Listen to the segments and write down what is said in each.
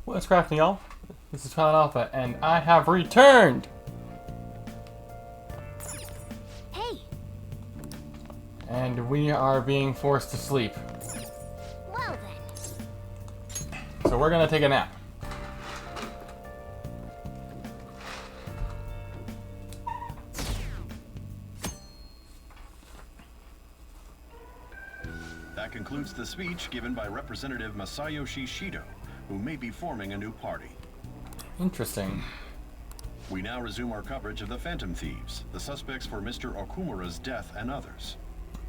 What's crafting, y'all? This is Twilight Alpha, and I have returned! Hey! And we are being forced to sleep. Well then. So we're gonna take a nap. That concludes the speech given by Representative Masayoshi Shido, who may be forming a new party. Interesting. We now resume our coverage of the Phantom Thieves, the suspects for Mr. Okumura's death and others.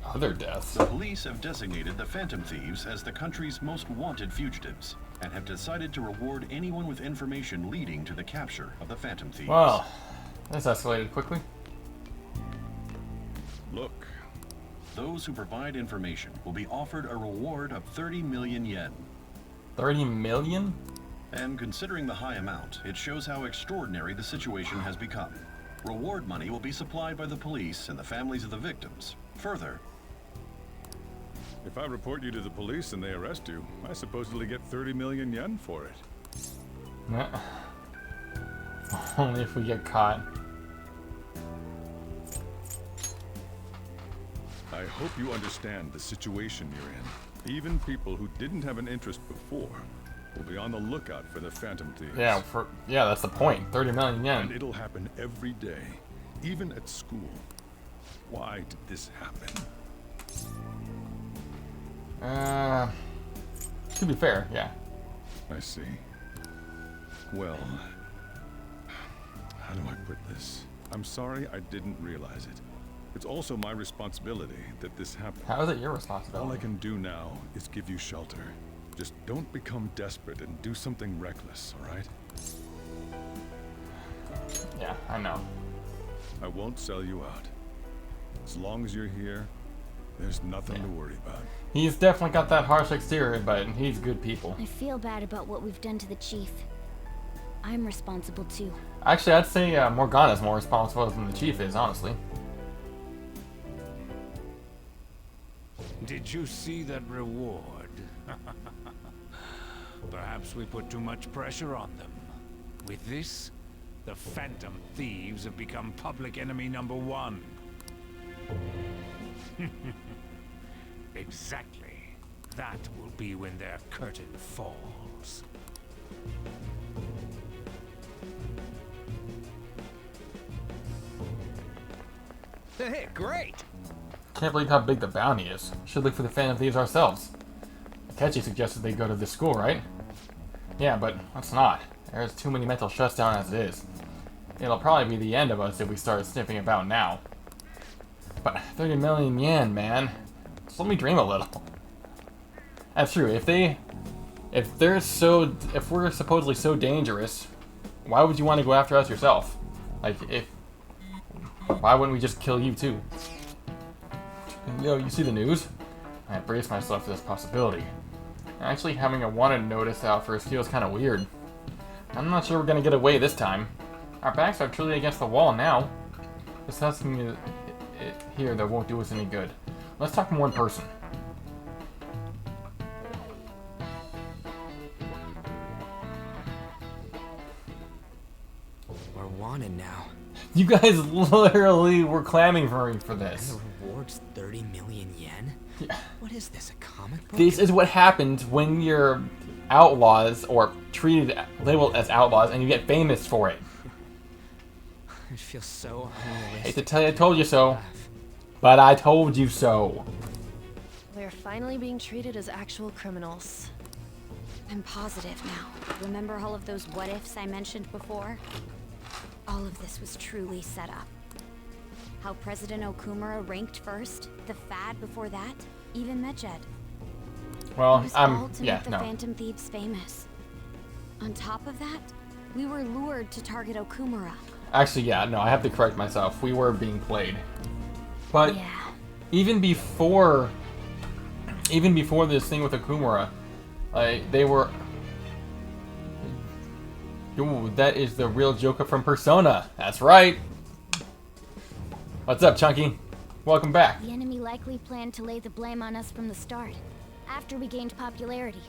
Other deaths? The police have designated the Phantom Thieves as the country's most wanted fugitives, and have decided to reward anyone with information leading to the capture of the Phantom Thieves. Well, this escalated quickly. Look. Those who provide information will be offered a reward of 30 million yen. 30 million? And considering the high amount, it shows how extraordinary the situation has become. Reward money will be supplied by the police and the families of the victims. Further, if I report you to the police and they arrest you, I supposedly get 30 million yen for it. Nah. Only if we get caught. I hope you understand the situation you're in. Even people who didn't have an interest before will be on the lookout for the Phantom Thieves. Yeah, that's the point. 30 million And yen. it'll happen every day, even at school. Why did this happen? To be fair, yeah. I see. Well, how do I put this? I'm sorry I didn't realize it. It's also my responsibility that this happened. How is it your All I responsibility? can do now is give you shelter. Just don't become desperate and do something reckless, all right? Yeah, I know. I won't sell you out. As long as you're here, there's nothing to worry about. He's definitely got that harsh exterior, but he's good people. I feel bad about what we've done to the chief. I'm responsible too. Actually, I'd say Morgana's more responsible than the chief is, honestly. Did you see that reward? Perhaps we put too much pressure on them. With this, the Phantom Thieves have become public enemy #1. Exactly. That will be when their curtain falls. Hey, great! Can't believe how big the bounty is. Should look for the Phantom Thieves ourselves. Akechi suggested they go to this school, right? Yeah, but let's not. There's too many mental shuts down as it is. It'll probably be the end of us if we start sniffing about now. But 30 million yen, man. Just let me dream a little. That's true. If we're supposedly so dangerous, why would you want to go after us yourself? Why wouldn't we just kill you too? Yo, you see the news? I braced myself for this possibility. Actually, having a wanted notice out first feels kind of weird. I'm not sure we're gonna get away this time. Our backs are truly against the wall now. Discussing it here that won't do us any good. Let's talk to one person. We're wanted now. You guys literally were clamming for me for this. The reward's 30 million yen? Yeah. What is this, a comic book? This is what happens when you're outlaws or labeled as outlaws and you get famous for it. It feels so unrealistic. Hate to tell you I told you so, but I told you so. We're finally being treated as actual criminals. I'm positive now. Remember all of those what-ifs I mentioned before? All of this was truly set up. How President Okumura ranked first, the Fad before that, even Medjed. Well, It was all to yeah, make the no. Phantom Thieves famous. On top of that, we were lured to target Okumura. Actually, yeah, no, I have to correct myself. We were being played. But Yeah. even before this thing with Okumura, they were... Ooh, that is the real Joker from Persona. That's right. What's up, Chunky? Welcome back. The enemy likely planned to lay the blame on us from the start, after we gained popularity.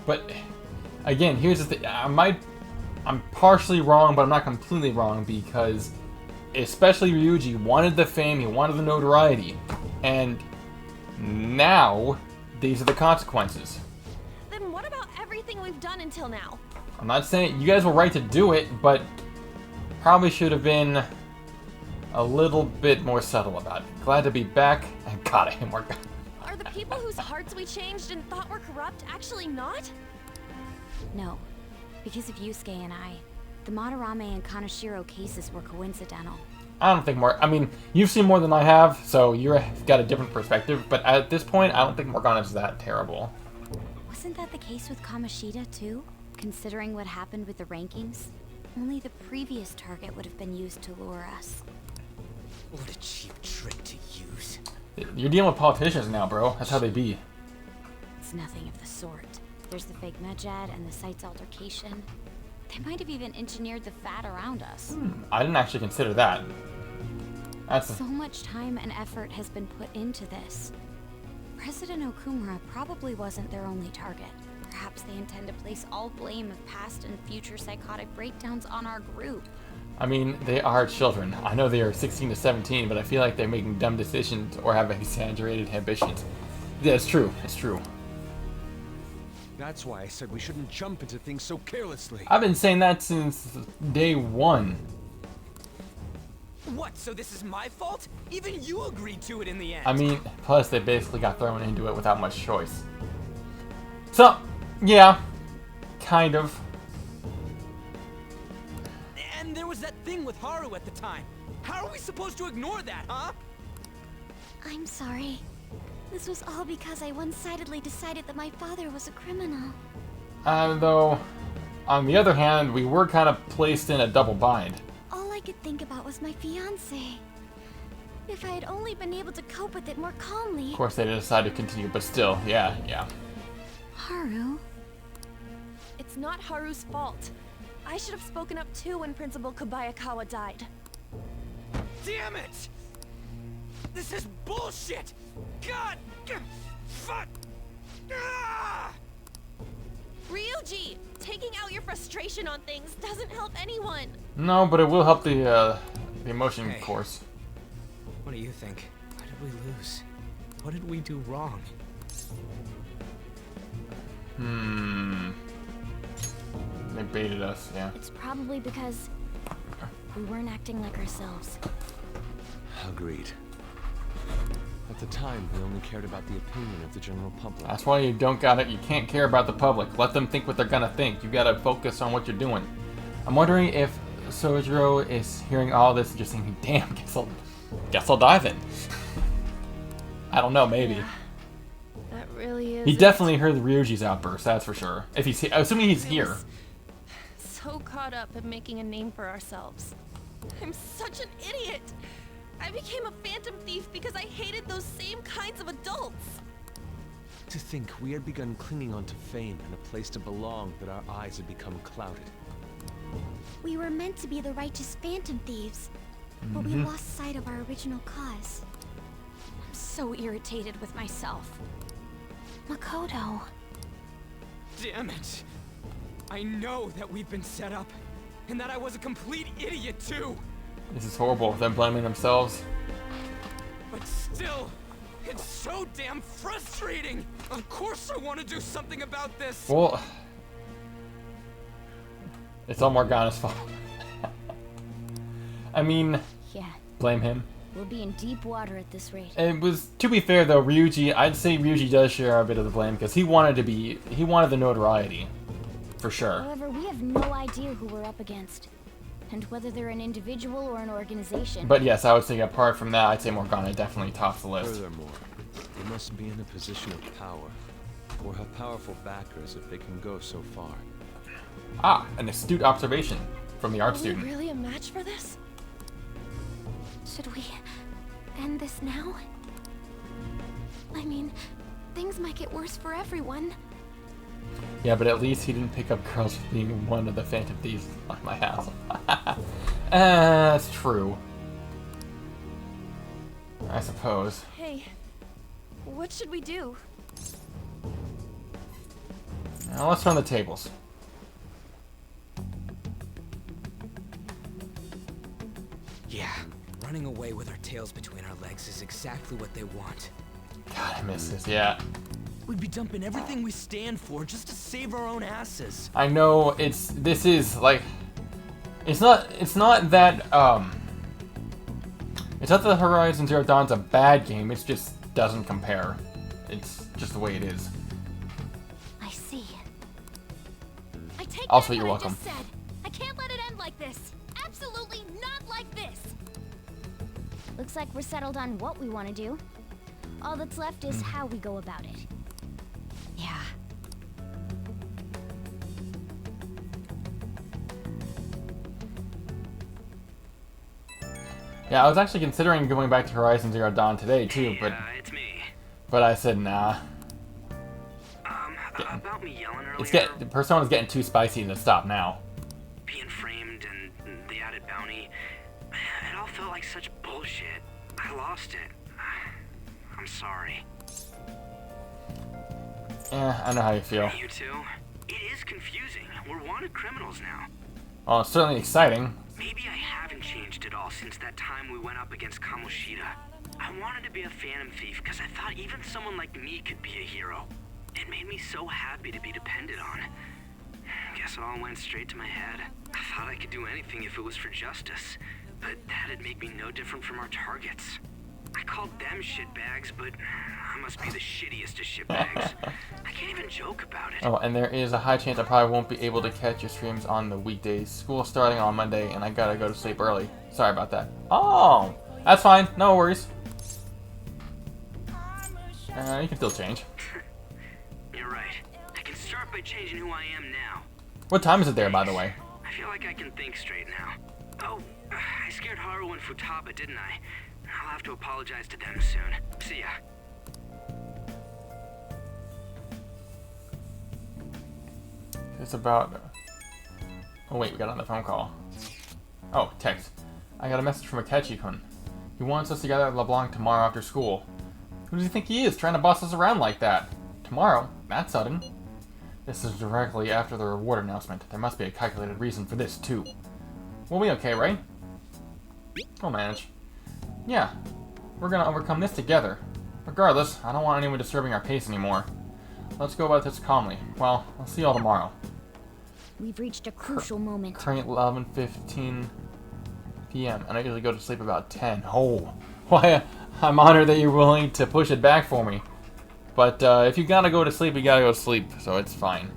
But again, here's the thing. I'm partially wrong, but I'm not completely wrong because, especially Ryuji wanted the fame, he wanted the notoriety, and now these are the consequences. Then what about everything we've done until now? I'm not saying you guys were right to do it, but probably should have been a little bit more subtle about it. Glad to be back, and God, I hate more. Are the people whose hearts we changed and thought were corrupt actually not? No. Because of Yusuke and I, the Madarame and Kaneshiro cases were coincidental. I don't think more. I mean, you've seen more than I have, so you've got a different perspective. But at this point, I don't think Morgana's that terrible. Wasn't that the case with Kamoshida too? Considering what happened with the rankings, only the previous target would have been used to lure us. What a cheap trick to use. You're dealing with politicians now, bro. That's how they be. It's nothing of the sort. There's the fake Medjad and the site's altercation. They might have even engineered the fat around us. I didn't actually consider that. That's So much time and effort has been put into this. President Okumura probably wasn't their only target. Perhaps they intend to place all blame of past and future psychotic breakdowns on our group. I mean, they are children. I know they are 16 to 17, but I feel like they're making dumb decisions or have exaggerated ambitions. Yeah, it's true. It's true. That's why I said we shouldn't jump into things so carelessly. I've been saying that since day one. What, so this is my fault? Even you agreed to it in the end. I mean, plus they basically got thrown into it without much choice. So, yeah, kind of. And there was that thing with Haru at the time. How are we supposed to ignore that, huh? I'm sorry. This was all because I one-sidedly decided that my father was a criminal. Though, on the other hand, we were kind of placed in a double bind. All I could think about was my fiancé. If I had only been able to cope with it more calmly. Of course, they decided to continue, but still, yeah. Haru? It's not Haru's fault. I should have spoken up too when Principal Kobayakawa died. Damn it! This is bullshit! God! Fuck! Ah! Ryuji! Taking out your frustration on things doesn't help anyone. No, but it will help the emotion Hey. course. What do you think? Why did we lose? What did we do wrong? They baited us, yeah. It's probably because we weren't acting like ourselves. Agreed. At the time, we only cared about the opinion of the general public. That's why you can't care about the public. Let them think what they're gonna think. You gotta focus on what you're doing. I'm wondering if Sojiro is hearing all this and just thinking, damn, guess I'll dive in. I don't know, maybe. Yeah, that really is. He definitely heard Ryuji's outburst, that's for sure. If he's assuming he's here. So caught up in making a name for ourselves. I'm such an idiot. I became a phantom thief because I hated those same kinds of adults. To think we had begun clinging onto fame and a place to belong, that our eyes had become clouded. We were meant to be the righteous phantom thieves, but we lost sight of our original cause. I'm so irritated with myself. Makoto. Damn it! I know that we've been set up, and that I was a complete idiot too! This is horrible. Them blaming themselves. But still, it's so damn frustrating! Of course I want to do something about this! Well, it's all Morgana's fault. I mean, Yeah, blame him. we'll be in deep water at this rate. It was, to be fair though, Ryuji, I'd say Ryuji does share a bit of the blame because he wanted the notoriety. For sure. However, we have no idea who we're up against, and whether they're an individual or an organization. But yes, I would say apart from that, I'd say Morgana definitely tops the list. Furthermore, they must be in a position of power, or have powerful backers if they can go so far. Ah, an astute observation from the art Are we student. really a match for this? Should we end this now? I mean, things might get worse for everyone. Yeah, but at least he didn't pick up girls for being one of the Phantom Thieves on my house. That's true. I suppose. Hey, what should we do? Now let's turn the tables. Yeah, running away with our tails between our legs is exactly what they want. God, I miss this, yeah. We'd be dumping everything we stand for just to save our own asses. I know, this is, like, it's not that, it's not that Horizon Zero Dawn's a bad game, it just doesn't compare. It's just the way it is. I see. I take Also, back you're what welcome. I just said. I can't let it end like this. Absolutely not like this. Looks like we're settled on what we want to do. All that's left is how we go about it. Yeah. Yeah, I was actually considering going back to Horizon Zero Dawn today too, It's me. but I said nah. About me yelling earlier, Persona's getting too spicy to stop now. being framed and the added bounty, it all felt like such bullshit. I lost it. I'm sorry. Yeah, I know how you feel. You too? It is confusing. We're wanted criminals now. Well, it's certainly exciting. Maybe I haven't changed at all since that time we went up against Kamoshida. I wanted to be a phantom thief because I thought even someone like me could be a hero. It made me so happy to be depended on. Guess it all went straight to my head. I thought I could do anything if it was for justice, but that'd make me no different from our targets. I called them shitbags, but I must be the shittiest of shitbags. I can't even joke about it. Oh, and there is a high chance I probably won't be able to catch your streams on the weekdays. School's starting on Monday, and I gotta go to sleep early. Sorry about that. Oh, that's fine. No worries. You can still change. You're right. I can start by changing who I am now. What time is it there, by the way? I feel like I can think straight now. Oh, I scared Haru and Futaba, didn't I? I'll have to apologize to them soon. See ya. It's about... Oh wait, we got another phone call. Oh, text. I got a message from Akechi-kun. He wants us together at LeBlanc tomorrow after school. Who does he think he is, trying to boss us around like that? Tomorrow? That's sudden. This is directly after the reward announcement. There must be a calculated reason for this, too. We'll be okay, right? We'll manage. Yeah, we're gonna overcome this together. Regardless, I don't want anyone disturbing our pace anymore. Let's go about this calmly. Well, I'll see y'all tomorrow. We've reached a crucial moment. Current 11:15 p.m. and I usually go to sleep about 10. Oh, why? I'm honored that you're willing to push it back for me. But if you gotta go to sleep, you gotta go to sleep, so it's fine.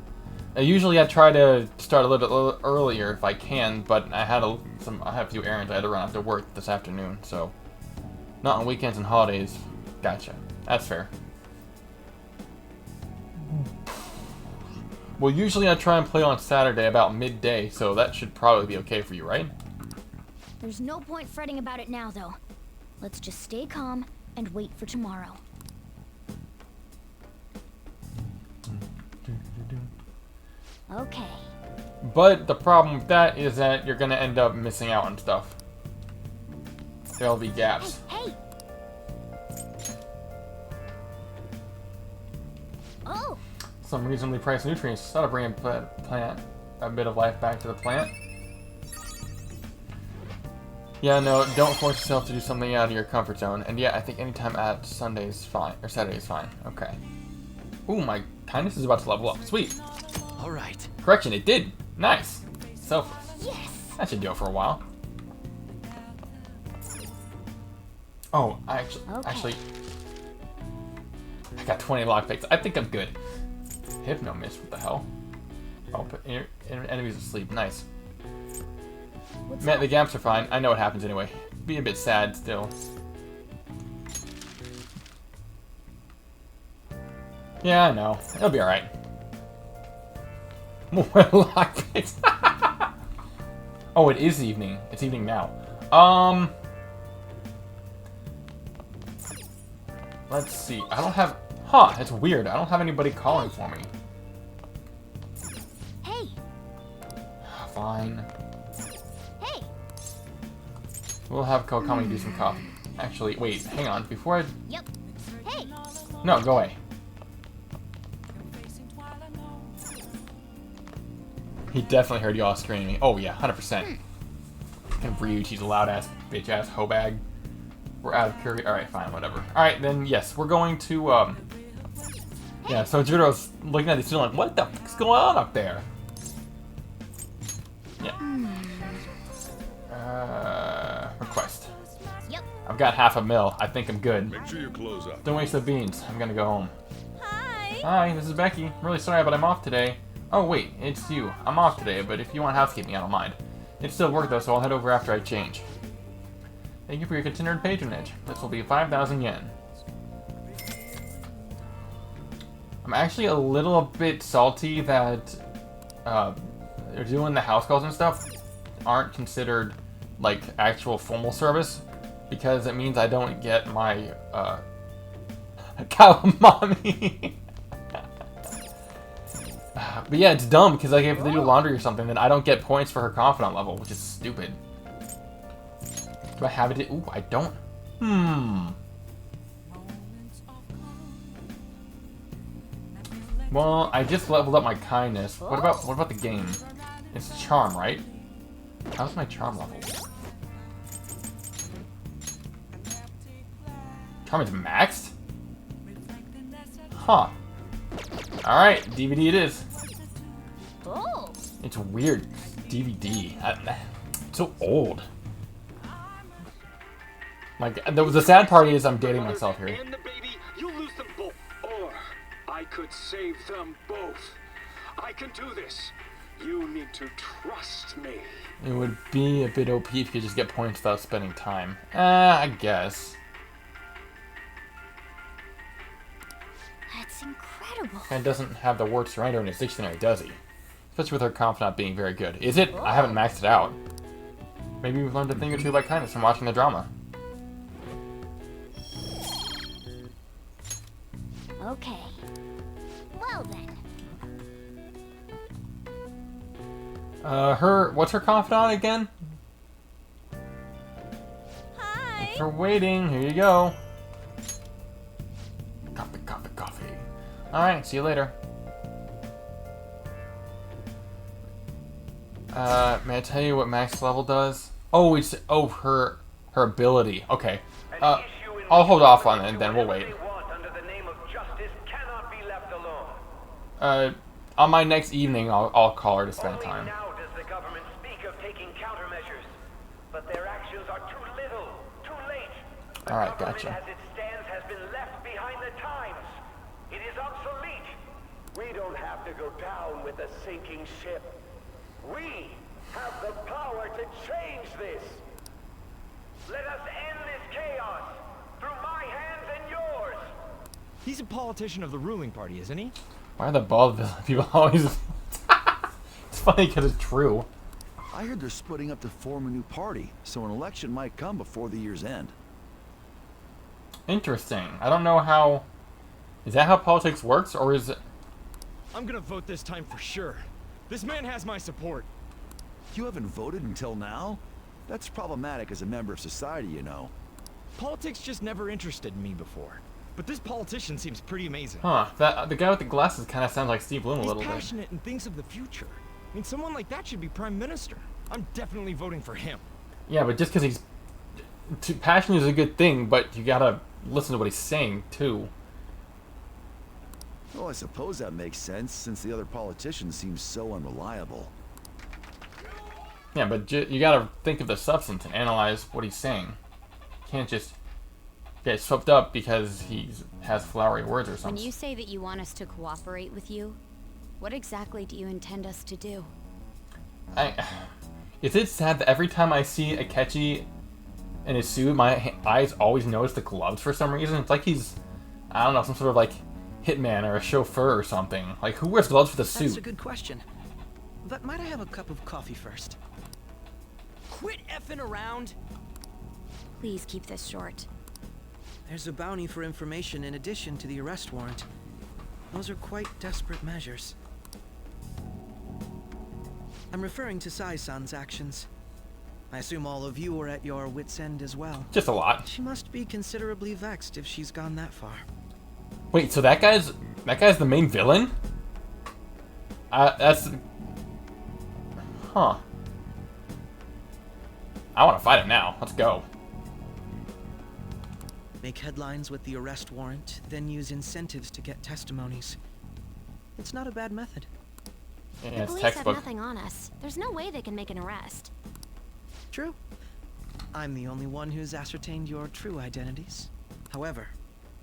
Usually I try to start a little bit earlier if I can, but I had a few errands I had to run after work this afternoon, so not on weekends and holidays. Gotcha. That's fair. Well, usually I try and play on Saturday about midday, so that should probably be okay for you, right? There's no point fretting about it now, though. Let's just stay calm and wait for tomorrow. Okay. But the problem with that is that you're gonna end up missing out on stuff. There'll be gaps. Hey! Oh! Some reasonably priced nutrients. That'll bring a bit of life back to the plant. Yeah, no, don't force yourself to do something out of your comfort zone. And yeah, I think anytime at Sunday is fine, or Saturday is fine. Okay. Ooh, my kindness is about to level up. Sweet. All right. Correction, it did. Nice. Selfless. Yes! That should do it for a while. Oh, I actually, I got 20 lockpicks. I think I'm good. Hypno miss, what the hell? Oh, put enemies asleep. Nice. Man, the gaps are fine. I know what happens anyway. Be a bit sad still. Yeah, I know. It'll be alright. More lockpicks. Oh, it is evening. It's evening now. Let's see. I don't have... Huh, it's weird. I don't have anybody calling for me. Hey! Fine. Hey! We'll have Kawakami do some coffee. Actually, wait, hang on. Before I... Yep. Hey! No, go away. He definitely heard y'all screaming. Oh yeah, 100%. fucking Ryuichi's loud-ass, bitch-ass hoe-bag. We're out of Korea. Alright, fine, whatever. Alright, then, yes, we're going to, yeah, so Sojiro's looking at these two like, what the fuck's going on up there? Yeah. Request. Yep. I've got $500,000. I think I'm good. Make sure you close up. Don't waste the beans. I'm gonna go home. Hi. Hi, this is Becky. I'm really sorry, but I'm off today. Oh, wait, it's you. I'm off today, but if you want housekeeping, I don't mind. It's still work, though, so I'll head over after I change. Thank you for your continued patronage. This will be 5,000 yen. I'm actually a little bit salty that they're doing the house calls and stuff aren't considered like actual formal service, because it means I don't get my Kawakami. But yeah, it's dumb because like if they do laundry or something, then I don't get points for her confidant level, which is stupid. Do I have it? Ooh, I don't. Well, I just leveled up my kindness. What about the game? It's charm, right? How's my charm level? Charm is maxed? Huh. Alright, DVD it is. Oh. It's weird. DVD. It's so old. Like, the sad part is I'm dating myself here. And the baby, you'll lose them both. Or I could save them both. I can do this. You need to trust me. It would be a bit OP if you could just get points without spending time. I guess. That's incredible. And doesn't have the word surrender in his dictionary, does he? Especially with her confidant being very good. Is it? I haven't maxed it out. Maybe we've learned a thing or two about kindness from watching the drama. Okay. Well then. What's her confidant again? Hi. Thanks for waiting. Here you go. Coffee, coffee, coffee. Alright, see you later. May I tell you what max level does? Oh, it's her ability. Okay. I'll hold off on it and then we'll wait. On my next evening, I'll call her to spend time. Now does the government speak of taking countermeasures, but their actions are too little, too late. The Alright, government gotcha. as it stands has been left behind the times. It is obsolete. We don't have to go down with a sinking ship. We have the power to change this. Let us end this chaos through my hands and yours. He's a politician of the ruling party, isn't he? Why are the bald people always... It's funny because it's true. I heard they're splitting up to form a new party, so an election might come before the year's end. Interesting. I don't know how... Is that how politics works, or is it... I'm gonna vote this time for sure. This man has my support. You haven't voted until now? That's problematic as a member of society, you know. Politics just never interested me before. But this politician seems pretty amazing. Huh. The guy with the glasses kind of sounds like Steve Bloom a little He's bit. passionate and thinks of the future. I mean, someone like that should be prime minister. I'm definitely voting for him. Yeah, but just because he's... Passion is a good thing, but you gotta listen to what he's saying, too. Well, I suppose that makes sense, since the other politician seems so unreliable. Yeah, but you gotta think of the substance and analyze what he's saying. You can't just get swept up because he has flowery words or something. When you say that you want us to cooperate with you, what exactly do you intend us to do? Is it sad that every time I see Akechi in his suit, my eyes always notice the gloves for some reason? It's like he's, I don't know, some sort of like hitman or a chauffeur or something. Like, who wears gloves for the suit? That's a good question. But might I have a cup of coffee first? Quit effing around! Please keep this short. There's a bounty for information in addition to the arrest warrant. Those are quite desperate measures. I'm referring to Sai-san's actions. I assume all of you are at your wits' end as well. Just a lot. She must be considerably vexed if she's gone that far. Wait, so that guy's the main villain? That's... Huh. I want to fight him now. Let's go. Make headlines with the arrest warrant, then use incentives to get testimonies. It's not a bad method. Yeah, The it's police textbook. have nothing on us. There's no way they can make an arrest. True. I'm the only one who's ascertained your true identities. However,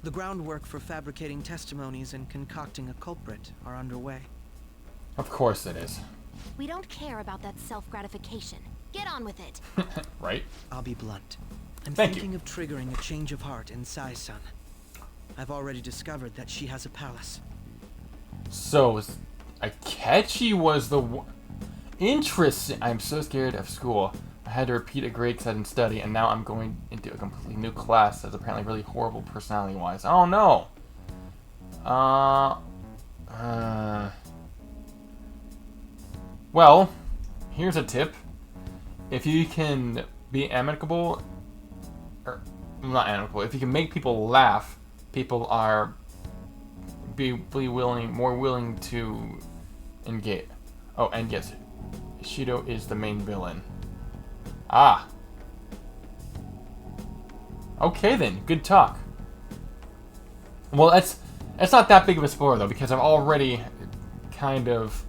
the groundwork for fabricating testimonies and concocting a culprit are underway. Of course it is. We don't care about that self-gratification. Get on with it. Right? I'll be blunt. I'm Thank thinking of triggering a change of heart in Sai-san. I've already discovered that she has a palace. So, Akechi was the one. Interesting. I'm so scared of school. I had to repeat a grade set and study, and now I'm going into a completely new class that's apparently really horrible personality-wise. Oh no! Well, here's a tip. If you can be amicable, or not amicable, if you can make people laugh, people are more willing to engage. Oh, and yes, Shido is the main villain. Ah. Okay then, good talk. Well, that's not that big of a spoiler though, because I've already kind of,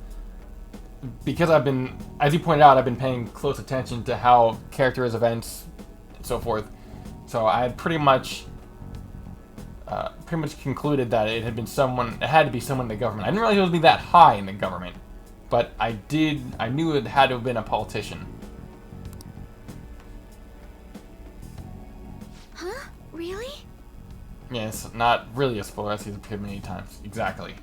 because I've been, as you pointed out, I've been paying close attention to how characters, events, and so forth. So I had pretty much concluded that it had to be someone in the government. I didn't realize it would be that high in the government, but I knew it had to have been a politician. Huh? Really? Yes, not really a spoiler, as he's appeared many times. Exactly.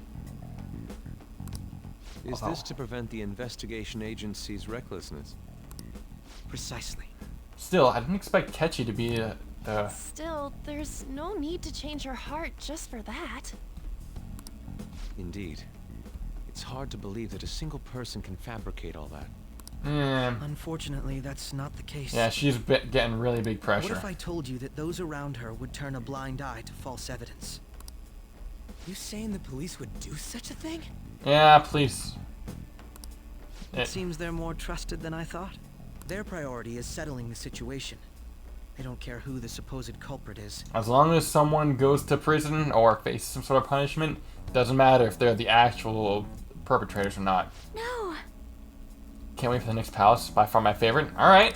Is this to prevent the investigation agency's recklessness? Precisely. Still, I didn't expect Akechi to be the... Still, there's no need to change her heart just for that. Indeed. It's hard to believe that a single person can fabricate all that. Unfortunately, that's not the case. Yeah, she's getting really big pressure. What if I told you that those around her would turn a blind eye to false evidence? You saying the police would do such a thing? Yeah, please. It seems they're more trusted than I thought. Their priority is settling the situation. They don't care who the supposed culprit is. As long as someone goes to prison or faces some sort of punishment, doesn't matter if they're the actual perpetrators or not. No. Can't wait for the next palace. By far my favorite. Alright.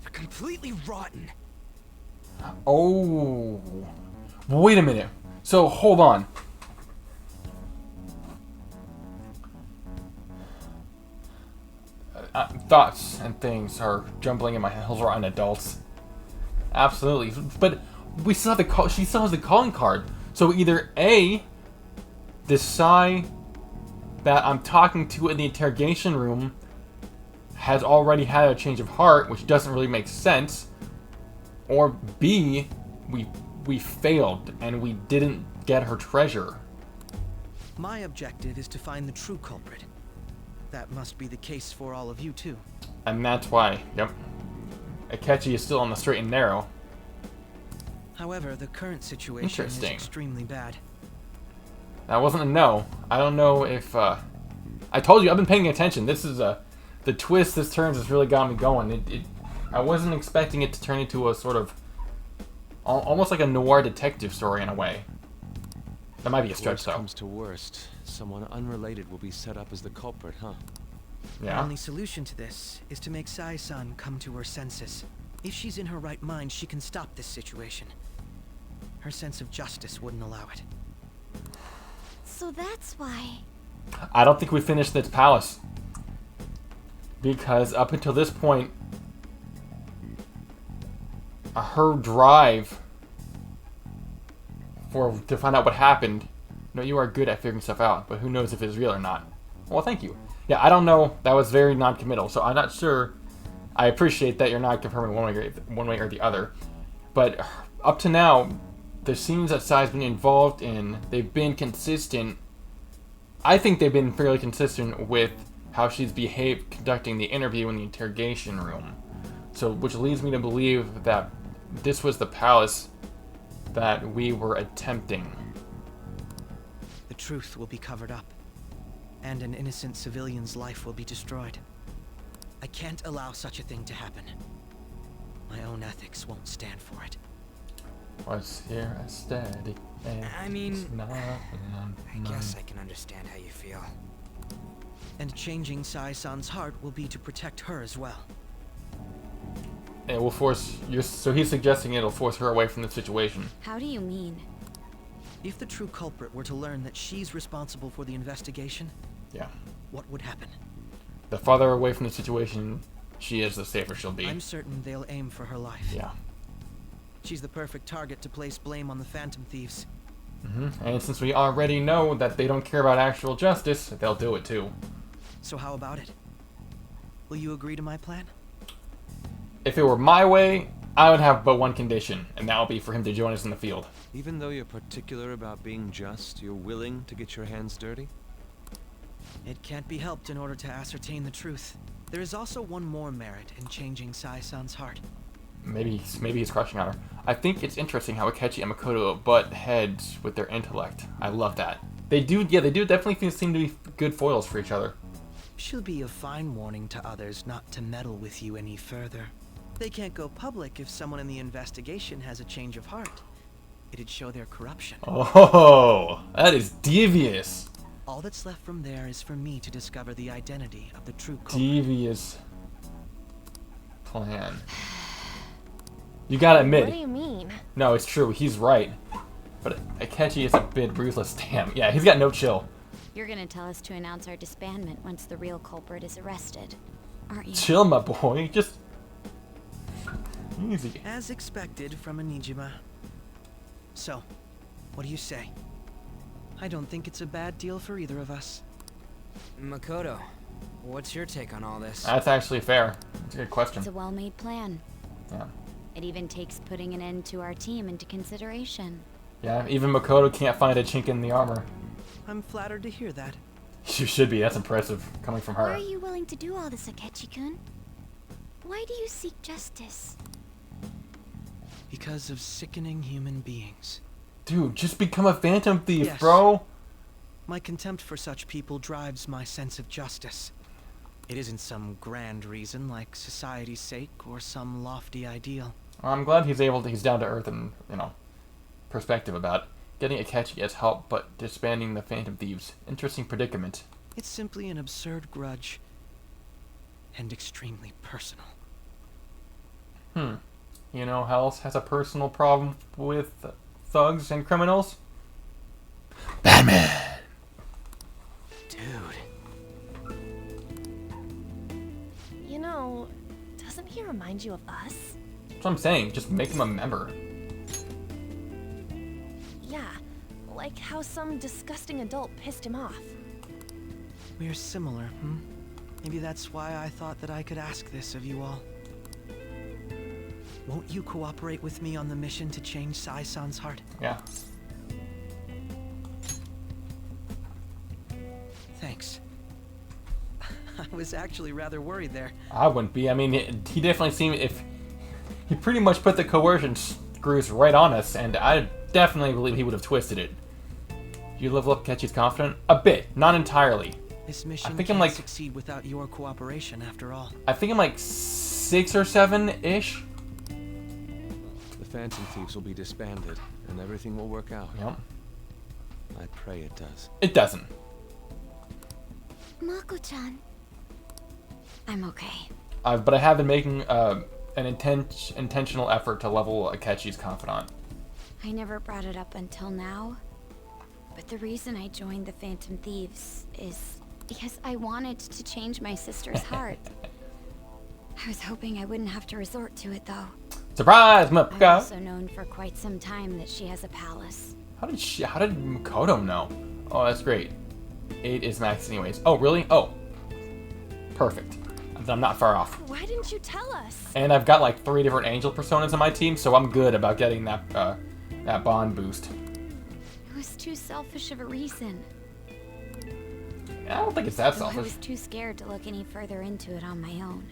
They're completely rotten. Oh. Wait a minute. So, hold on. Thoughts and things are jumbling in my head. Those are on adults. Absolutely. But we still have she still has the calling card. So either A, decide that I'm talking to in the interrogation room has already had a change of heart, which doesn't really make sense, or B, we failed and we didn't get her treasure. My objective is to find the true culprit. That must be the case for all of you too. And that's why, yep, Akechi is still on the straight and narrow. However, the current situation is extremely bad. That wasn't a no. I don't know if, I told you, I've been paying attention. This is the twist this turns has really got me going. I wasn't expecting it to turn into a sort of, almost like a noir detective story in a way. That might be a stretch, though. If worst comes to worst, someone unrelated will be set up as the culprit, huh? The Yeah. only solution to this is to make Sai-san come to her senses. If she's in her right mind, she can stop this situation. Her sense of justice wouldn't allow it. So that's why. I don't think we finished this palace. Because up until this point, her drive to find out what happened. No, you are good at figuring stuff out, but who knows if it's real or not. Well, thank you. Yeah, I don't know. That was very non-committal, so I'm not sure. I appreciate that you're not confirming one way or the other. But up to now, the scenes that Sai's been involved in, they've been consistent. I think they've been fairly consistent with how she's behaved conducting the interview in the interrogation room. So, which leads me to believe that this was the palace that we were attempting. The truth will be covered up, and an innocent civilian's life will be destroyed. I can't allow such a thing to happen. My own ethics won't stand for it. What's here a steady? I mean, I guess I I can understand how you feel. And changing Sai-san's heart will be to protect her as well. It will force you. So he's suggesting it'll force her away from the situation. How do you mean? If the true culprit were to learn that she's responsible for the investigation, yeah, what would happen? The farther away from the situation she is, the safer she'll be. I'm certain they'll aim for her life. Yeah. She's the perfect target to place blame on the Phantom Thieves. And since we already know that they don't care about actual justice, they'll do it too. So how about it? Will you agree to my plan? If it were my way, I would have but one condition, and that would be for him to join us in the field. Even though you're particular about being just, you're willing to get your hands dirty? It can't be helped in order to ascertain the truth. There is also one more merit in changing Sai-san's heart. Maybe he's crushing on her. I think it's interesting how Akechi and Makoto butt heads with their intellect. I love that. They do definitely seem to be good foils for each other. She'll be a fine warning to others not to meddle with you any further. They can't go public if someone in the investigation has a change of heart. It'd show their corruption. Oh, that is devious. All that's left from there is for me to discover the identity of the true culprit. Devious plan. You gotta admit. What do you mean? No, it's true. He's right. But Akechi is a bit ruthless. Damn. Yeah, he's got no chill. You're gonna tell us to announce our disbandment once the real culprit is arrested, aren't you? Chill, my boy. Just easy. As expected from a Nijima. So, what do you say? I don't think it's a bad deal for either of us. Makoto, what's your take on all this? That's actually fair. That's a good question. It's a well-made plan. Yeah. It even takes putting an end to our team into consideration. Yeah, even Makoto can't find a chink in the armor. I'm flattered to hear that. You should be. That's impressive coming from her. Why are you willing to do all this, Akechi-kun? Why do you seek justice? Because of sickening human beings. Dude, just become a phantom thief, Yes. bro. My contempt for such people drives my sense of justice. It isn't some grand reason like society's sake or some lofty ideal. Well, I'm glad he's down to earth and, perspective about it. Getting Akechi as help, but disbanding the Phantom Thieves. Interesting predicament. It's simply an absurd grudge. And extremely personal. You know how else has a personal problem with thugs and criminals? Batman! Dude. You know, doesn't he remind you of us? That's what I'm saying. Just make him a member. Yeah, like how some disgusting adult pissed him off. We're similar, Maybe that's why I thought that I could ask this of you all. Won't you cooperate with me on the mission to change Sai-san's heart? Yeah. Thanks. I was actually rather worried there. I wouldn't be. I mean, he definitely seemed... He pretty much put the coercion screws right on us, and I definitely believe he would have twisted it. You level up Akechi's confidence? A bit. Not entirely. This mission I think can't I'm like... succeed without your cooperation, after all. I think I'm like 6 or 7-ish. The Phantom Thieves will be disbanded, and everything will work out. Yep. I pray it does. It doesn't. Mako-chan. I'm okay. But I have been making an intentional effort to level Akechi's confidant. I never brought it up until now. But the reason I joined the Phantom Thieves is because I wanted to change my sister's heart. I was hoping I wouldn't have to resort to it, though. Surprise, I've Makoto! also known for quite some time that she has a palace. How did Makoto know? Oh, that's great. 8 is max anyways. Oh, really? Oh. Perfect. I'm not far off. Why didn't you tell us? And I've got like 3 different angel personas on my team, so I'm good about getting that bond boost. It was too selfish of a reason. I don't think it's that Though I selfish. was too scared to look any further into it on my own.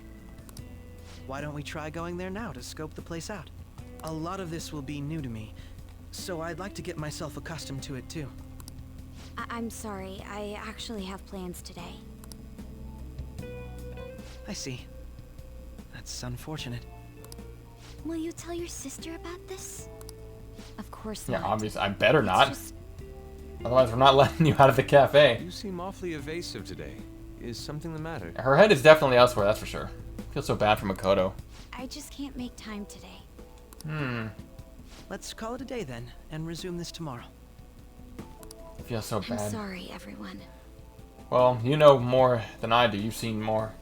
Why don't we try going there now to scope the place out? A lot of this will be new to me, so I'd like to get myself accustomed to it too. I'm sorry, I actually have plans today. I see. That's unfortunate. Will you tell your sister about this? Of course Yeah, not. obviously. I better It's not. just- Otherwise, we're not letting you out of the cafe. You seem awfully evasive today. Is something the matter? Her head is definitely elsewhere, that's for sure. I feel so bad for Makoto. I just can't make time today. Let's call it a day then, and resume this tomorrow. I feel so I'm bad. sorry, everyone. Well, you know more than I do. You've seen more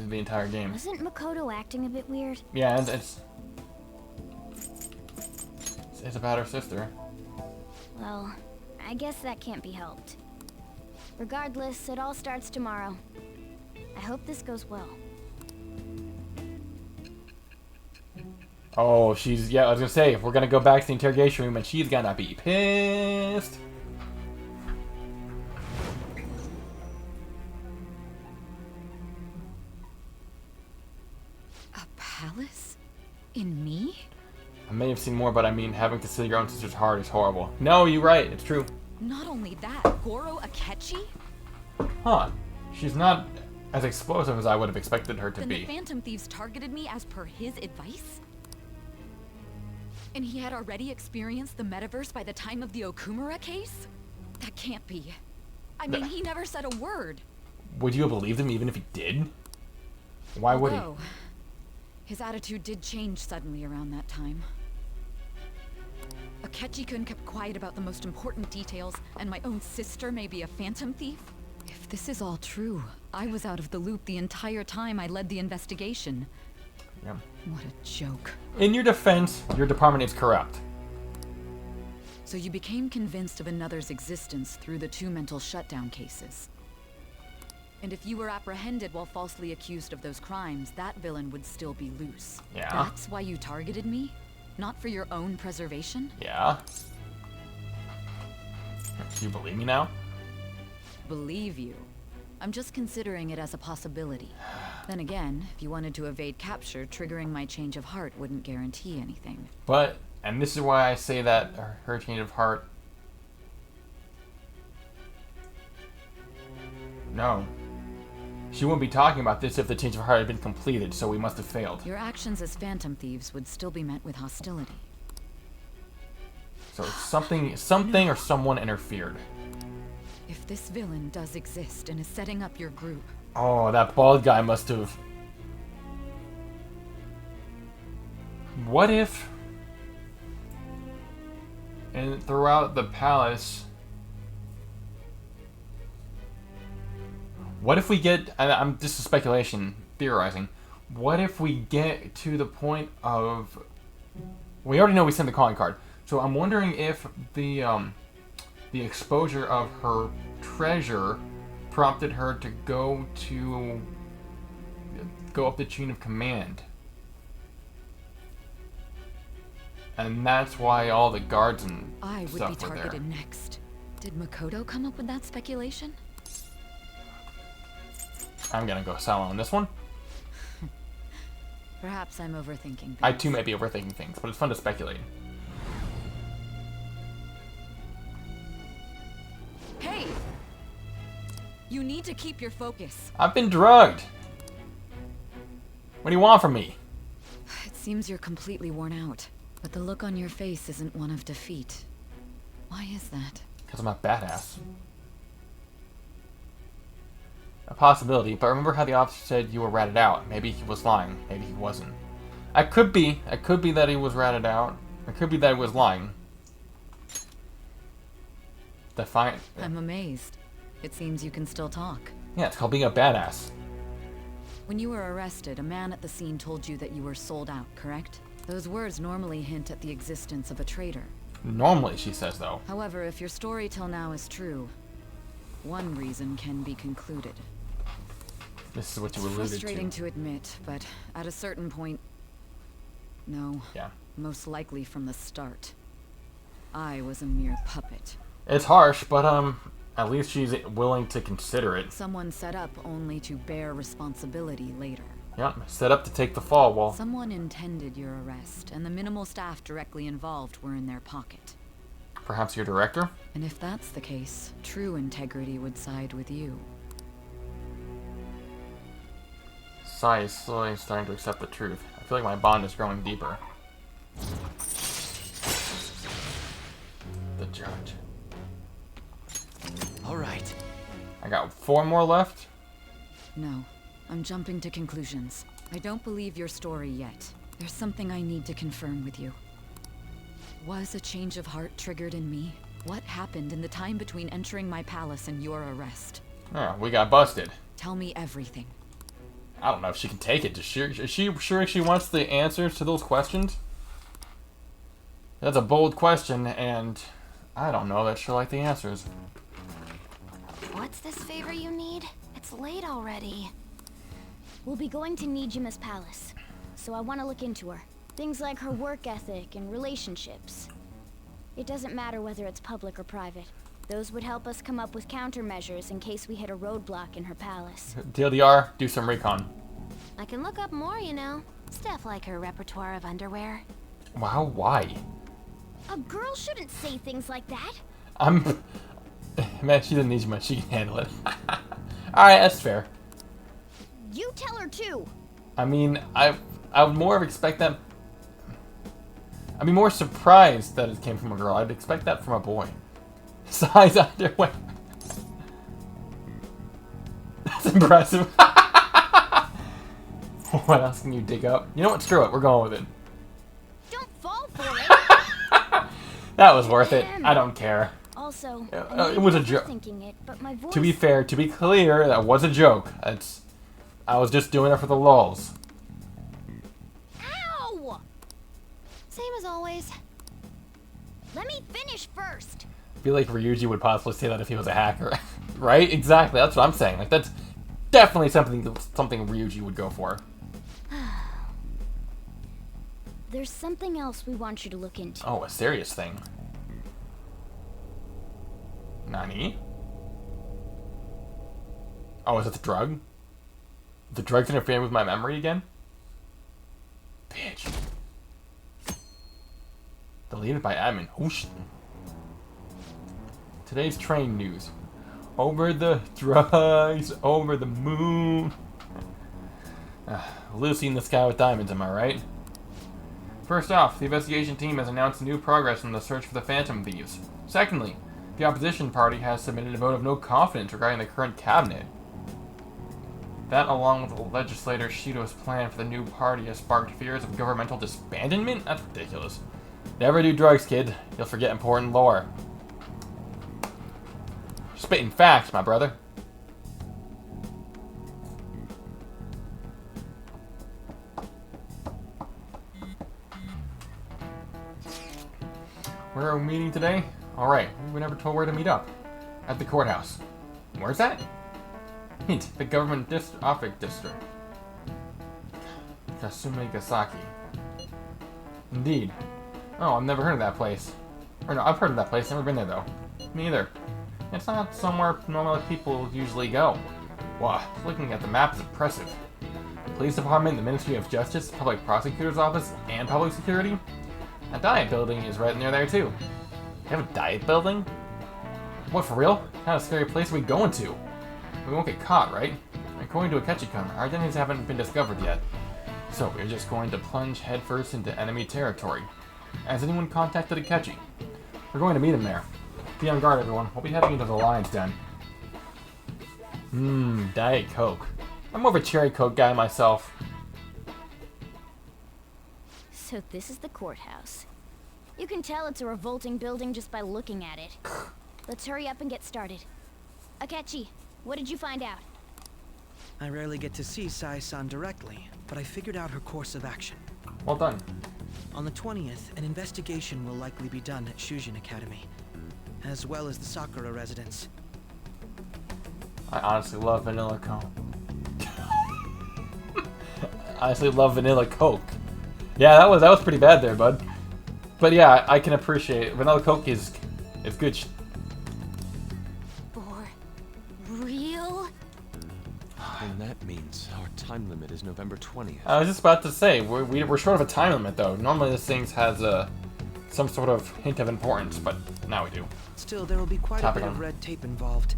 the entire game. Wasn't Makoto acting a bit weird? Yeah, it's about her sister. Well, I guess that can't be helped. Regardless, it all starts tomorrow. I hope this goes well. Oh, yeah, I was gonna say, if we're gonna go back to the interrogation room and she's gonna be pissed. A palace? In me? I may have seen more, but I mean, having to steal your own sister's heart is horrible. No, you're right, it's true. Not only that, Goro Akechi? Huh. She's not as explosive as I would have expected her to Then be. the Phantom Thieves targeted me as per his advice? And he had already experienced the metaverse by the time of the Okumura case? That can't be. I mean, he never said a word. Would you have believed him even if he did? Why would he? Although, his attitude did change suddenly around that time. Akechi-kun kept quiet about the most important details, and my own sister may be a phantom thief? If this is all true, I was out of the loop the entire time I led the investigation. Yeah. What a joke. In your defense, your department is corrupt. So you became convinced of another's existence through the 2 mental shutdown cases. And if you were apprehended while falsely accused of those crimes, that villain would still be loose. Yeah. That's why you targeted me? Not for your own preservation? Yeah. Do you believe me now? Believe you. I'm just considering it as a possibility. Then again, if you wanted to evade capture, triggering my change of heart wouldn't guarantee anything. But, and this is why I say that her change of heart... No. She wouldn't be talking about this if the change of heart had been completed, so we must have failed. Your actions as phantom thieves would still be met with hostility. So something or someone interfered. If this villain does exist and is setting up your group... Oh, that bald guy must have... What if... And throughout the palace... What if we get... This is speculation, theorizing. What if we get to the point of... We already know we sent the calling card. So I'm wondering if the exposure of her treasure prompted her to go up the chain of command. And that's why all the guards and I would stuff be were there. targeted next. Did Makoto come up with that speculation? I'm gonna go silent on this one. Perhaps I'm overthinking things. I too may be overthinking things, but it's fun to speculate. Hey! You need to keep your focus. I've been drugged! What do you want from me? It seems you're completely worn out. But the look on your face isn't one of defeat. Why is that? Because I'm a badass. A possibility, but remember how the officer said you were ratted out. Maybe he was lying. Maybe he wasn't. It could be that he was ratted out. It could be that he was lying. Defiant. I'm amazed. It seems you can still talk. Yeah, it's called being a badass. When you were arrested, a man at the scene told you that you were sold out, correct? Those words normally hint at the existence of a traitor. Normally, she says, though. However, if your story till now is true, one reason can be concluded. This is what you It's alluded frustrating to. to admit, but at a certain point... No. Yeah. Most likely from the start. I was a mere puppet. It's harsh, but at least she's willing to consider it. Someone set up only to bear responsibility later. Yep, set up to take the fall while... Someone intended your arrest, and the minimal staff directly involved were in their pocket. Perhaps your director? And if that's the case, true integrity would side with you. Sai is slowly starting to accept the truth. I feel like my bond is growing deeper. judge. All right. I got 4 more left. No, I'm jumping to conclusions. I don't believe your story yet. There's something I need to confirm with you. Was a change of heart triggered in me? What happened in the time between entering my palace and your arrest? Oh, we got busted. Tell me everything. I don't know if she can take it. Is she sure she wants the answers to those questions? That's a bold question, and I don't know that she'll like the answers. What's this favor you need? It's late already. We'll be going to Nijima's palace, so I want to look into her. Things like her work ethic and relationships. It doesn't matter whether it's public or private. Those would help us come up with countermeasures in case we hit a roadblock in her palace. TLDR, do some recon. I can look up more, you know. Stuff like her repertoire of underwear. Wow, why? A girl shouldn't say things like that. Man, she doesn't need much. She can handle it. Alright, that's fair. You tell her too. I mean, I would more expect that. I'd be more surprised that it came from a girl. I'd expect that from a boy. Size underwear. That's impressive. What else can you dig up? You know what? Screw it. We're going with it. Don't fall for it. That was worth it. I don't care. Also, it was a joke. To be fair, to be clear, that was a joke. I was just doing it for the lulz. Ow! Same as always. Let me finish first. I feel like Ryuji would possibly say that if he was a hacker. Right? Exactly. That's what I'm saying. Like, that's definitely something Ryuji would go for. There's something else we want you to look into. Oh, a serious thing. Nani? Oh, is it the drug? The drug's interfering with my memory again? Bitch. Deleted by admin. Oh, Today's train news. Over the drugs, over the moon. Lucy in the sky with diamonds, am I right? First off, the investigation team has announced new progress in the search for the Phantom Thieves. Secondly, the opposition party has submitted a vote of no confidence regarding the current cabinet. That, along with the legislator Shido's plan for the new party, has sparked fears of governmental disbandment? That's ridiculous. Never do drugs, kid. You'll forget important lore. Spitting facts, my brother. Where are we meeting today? Alright, we were never told where to meet up. At the courthouse. Where's that? Hint, the government office district. Kasume Gasaki. Indeed. Oh, I've never heard of that place. Or no, I've heard of that place, never been there though. Me either. It's not somewhere normal people usually go. Wow, looking at the map is impressive. Police department, the Ministry of Justice, Public Prosecutor's Office, and Public Security? A diet building is right near there too. You have a diet building? What, for real? What kind of scary place are we going to? We won't get caught, right? According to Akechi-kun, our identities haven't been discovered yet. So we're just going to plunge headfirst into enemy territory. Has anyone contacted Akechi? We're going to meet him there. Be on guard, everyone. We'll be heading into the Lion's Den. Diet Coke. I'm more of a Cherry Coke guy myself. So this is the courthouse. You can tell it's a revolting building just by looking at it. Let's hurry up and get started. Akechi, what did you find out? I rarely get to see Sai-san directly, but I figured out her course of action. Well done. On the 20th, an investigation will likely be done at Shujin Academy, as well as the Sakura residence. I honestly love vanilla Coke. I honestly love vanilla Coke. Yeah, that was pretty bad there, bud. But yeah, I can appreciate it. Vanilla Coke is good. For real? And that means our time limit is November 20th. I was just about to say, we're short of a time limit though. Normally this thing has some sort of hint of importance, but now we do. Still, there will be quite a bit of red tape involved.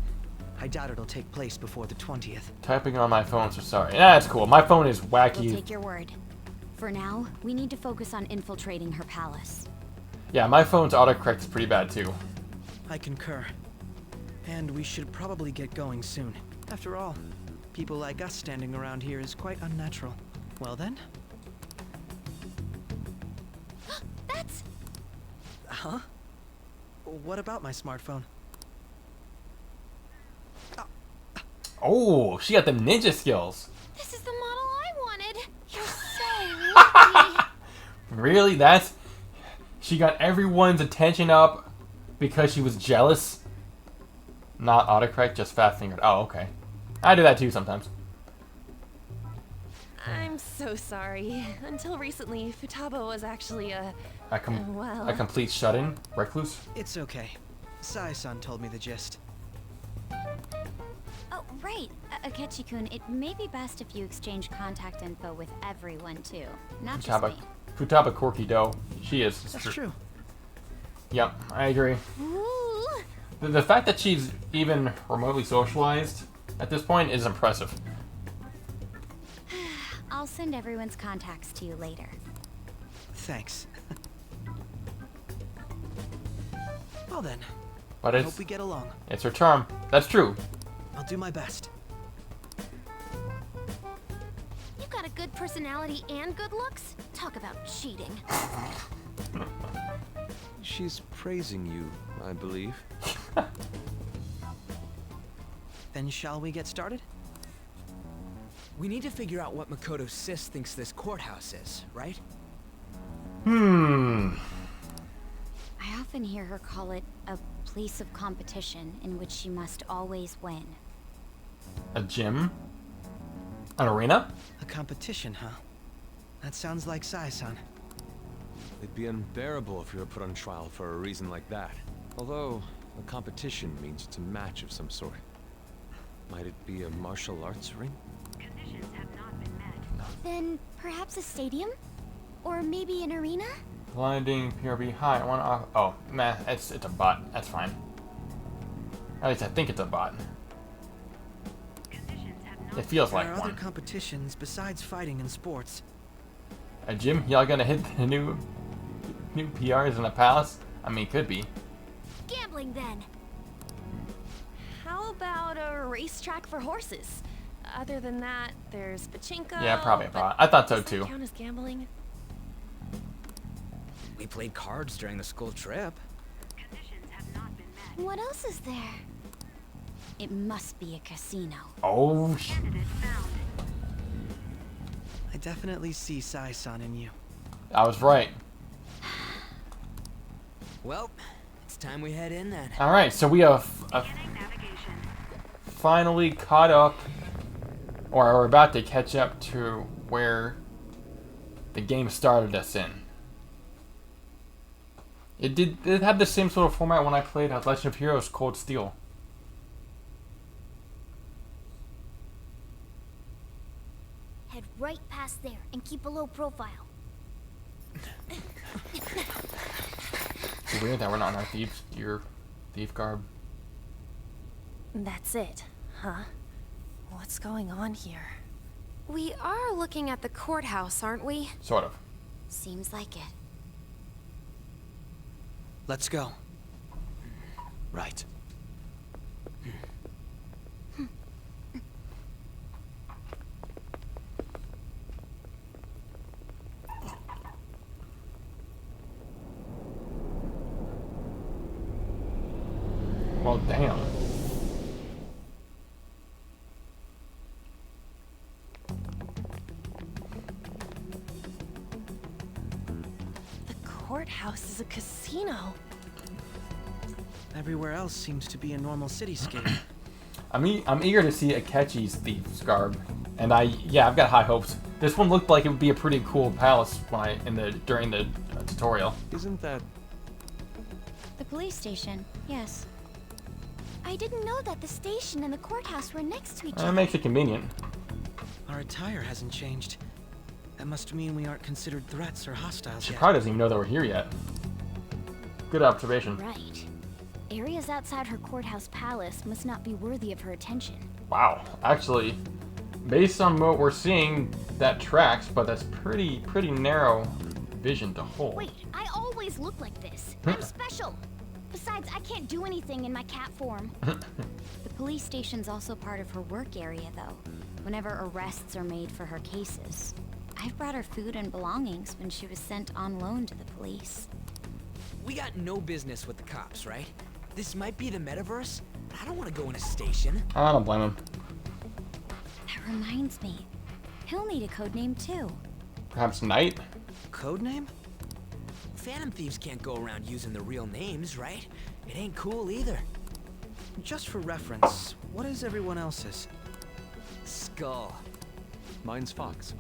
I doubt it'll take place before the 20th. Typing on my phone, so sorry. That's cool. My phone is wacky. We'll take your word. For now, we need to focus on infiltrating her palace. Yeah, my phone's autocorrect is pretty bad too. I concur. And we should probably get going soon. After all, people like us standing around here is quite unnatural. Well then? That's... Huh? What about my smartphone? Oh, she got them ninja skills. This is the model I wanted. You're so lucky. Really? That's... She got everyone's attention up because she was jealous? Not autocorrect, just fat-fingered. Oh, okay. I do that too sometimes. I'm so sorry. Until recently, Futaba was actually well... A complete shut-in? Recluse? It's okay. Sai-san told me the gist. Oh, right. Akechi-kun, it may be best if you exchange contact info with everyone, too. Not just me. Futaba Corky Doe. She is. That's true. Yep, I agree. The fact that she's even remotely socialized at this point is impressive. I'll send everyone's contacts to you later. Thanks. Well then. But I hope we get along. It's her charm. That's true. I'll do my best. You got a good personality and good looks? Talk about cheating. She's praising you, I believe. Then shall we get started? We need to figure out what Makoto Sis thinks this courthouse is, right? I often hear her call it a place of competition in which she must always win. A gym? An arena? A competition, huh? That sounds like Sai-san. It'd be unbearable if you were put on trial for a reason like that. Although, a competition means it's a match of some sort. Might it be a martial arts ring? Conditions have not been met. Then perhaps a stadium? Or maybe an arena? Blinding, PRB, high. I wanna... Oh, man, it's a bot. That's fine. At least I think it's a bot. It feels like there are one. other competitions besides fighting and sports. A gym? Y'all gonna hit the new PRs in a palace? I mean, could be. Gambling then. How about a racetrack for horses? Other than that, there's pachinko. Yeah, probably a bot. I thought so does that too. count as gambling? We played cards during the school trip. What else is there? It must be a casino. Oh, I definitely see Sai-san in you. I was right. Well, it's time we head in then. Alright, so we have finally caught up, or are about to catch up to where the game started us in. It had the same sort of format when I played Legend of Heroes Cold Steel. Head right past there and keep a low profile. It's weird that we're not in our thief garb. That's it, huh? What's going on here? We are looking at the courthouse, aren't we? Sort of. Seems like it. Let's go. Right. Well, damn. The courthouse is a casino. Everywhere else seems to be a normal cityscape. I'm eager to see Akechi's thief's garb, and I've got high hopes. This one looked like it would be a pretty cool palace during the tutorial. Isn't that the police station? Yes. I didn't know that the station and the courthouse were next to each other. That makes it convenient. Our attire hasn't changed. That must mean we aren't considered threats or hostiles She yet. probably doesn't even know that we're here yet. Good observation. Right. Areas outside her courthouse palace must not be worthy of her attention. Wow. Actually, based on what we're seeing, that tracks, but that's pretty narrow vision to hold. Wait, I always look like this. I'm special. Besides, Besides, I can't do anything in my cat form. The police station's also part of her work area, though. Whenever arrests are made for her cases. I've brought her food and belongings when she was sent on loan to the police. We got no business with the cops, right? This might be the metaverse, but I don't want to go in a station. I don't blame him. That reminds me. He'll need a code name, too. Perhaps Knight? Code name? Phantom thieves can't go around using the real names, right? It ain't cool either. Just for reference, what is everyone else's? Skull. Mine's Fox.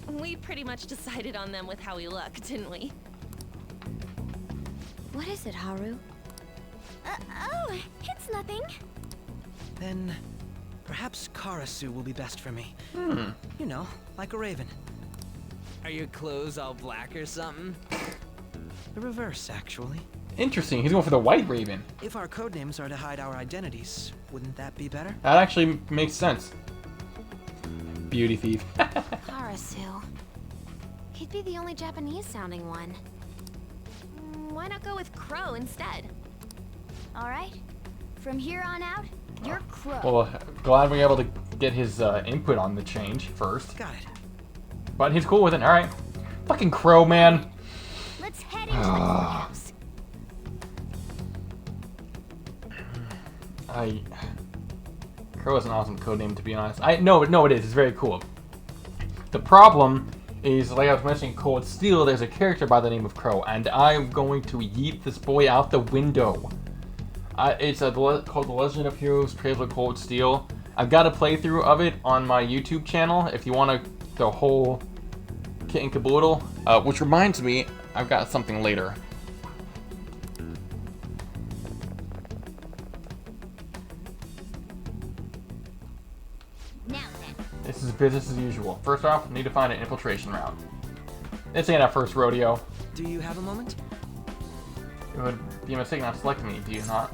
We pretty much decided on them with how we look, didn't we? What is it, Haru? Oh, it's nothing. Then, perhaps Karasu will be best for me. You know, like a raven. Are your clothes all black or something? The reverse, actually. Interesting, he's going for the White Raven. If our codenames are to hide our identities, wouldn't that be better? That actually makes sense. Beauty thief. Karasu. He'd be the only Japanese-sounding one. Why not go with Crow instead? All right. From here on out, you're Crow. Well, glad we were able to get his input on the change first. Got it. But he's cool with it, alright. Fucking Crow, man. Let's head into the courthouse. Crow is an awesome codename, to be honest. No, it is. It's very cool. The problem is, like I was mentioning, Cold Steel, there's a character by the name of Crow, and I'm going to yeet this boy out the window. It's called The Legend of Heroes Trails of Cold Steel. I've got a playthrough of it on my YouTube channel if you want the whole kit and caboodle. Which reminds me, I've got something later. Now then. This is business as usual. First off, need to find an infiltration route. This ain't our first rodeo. Do you have a moment? It would be a mistake not selecting me, do you not?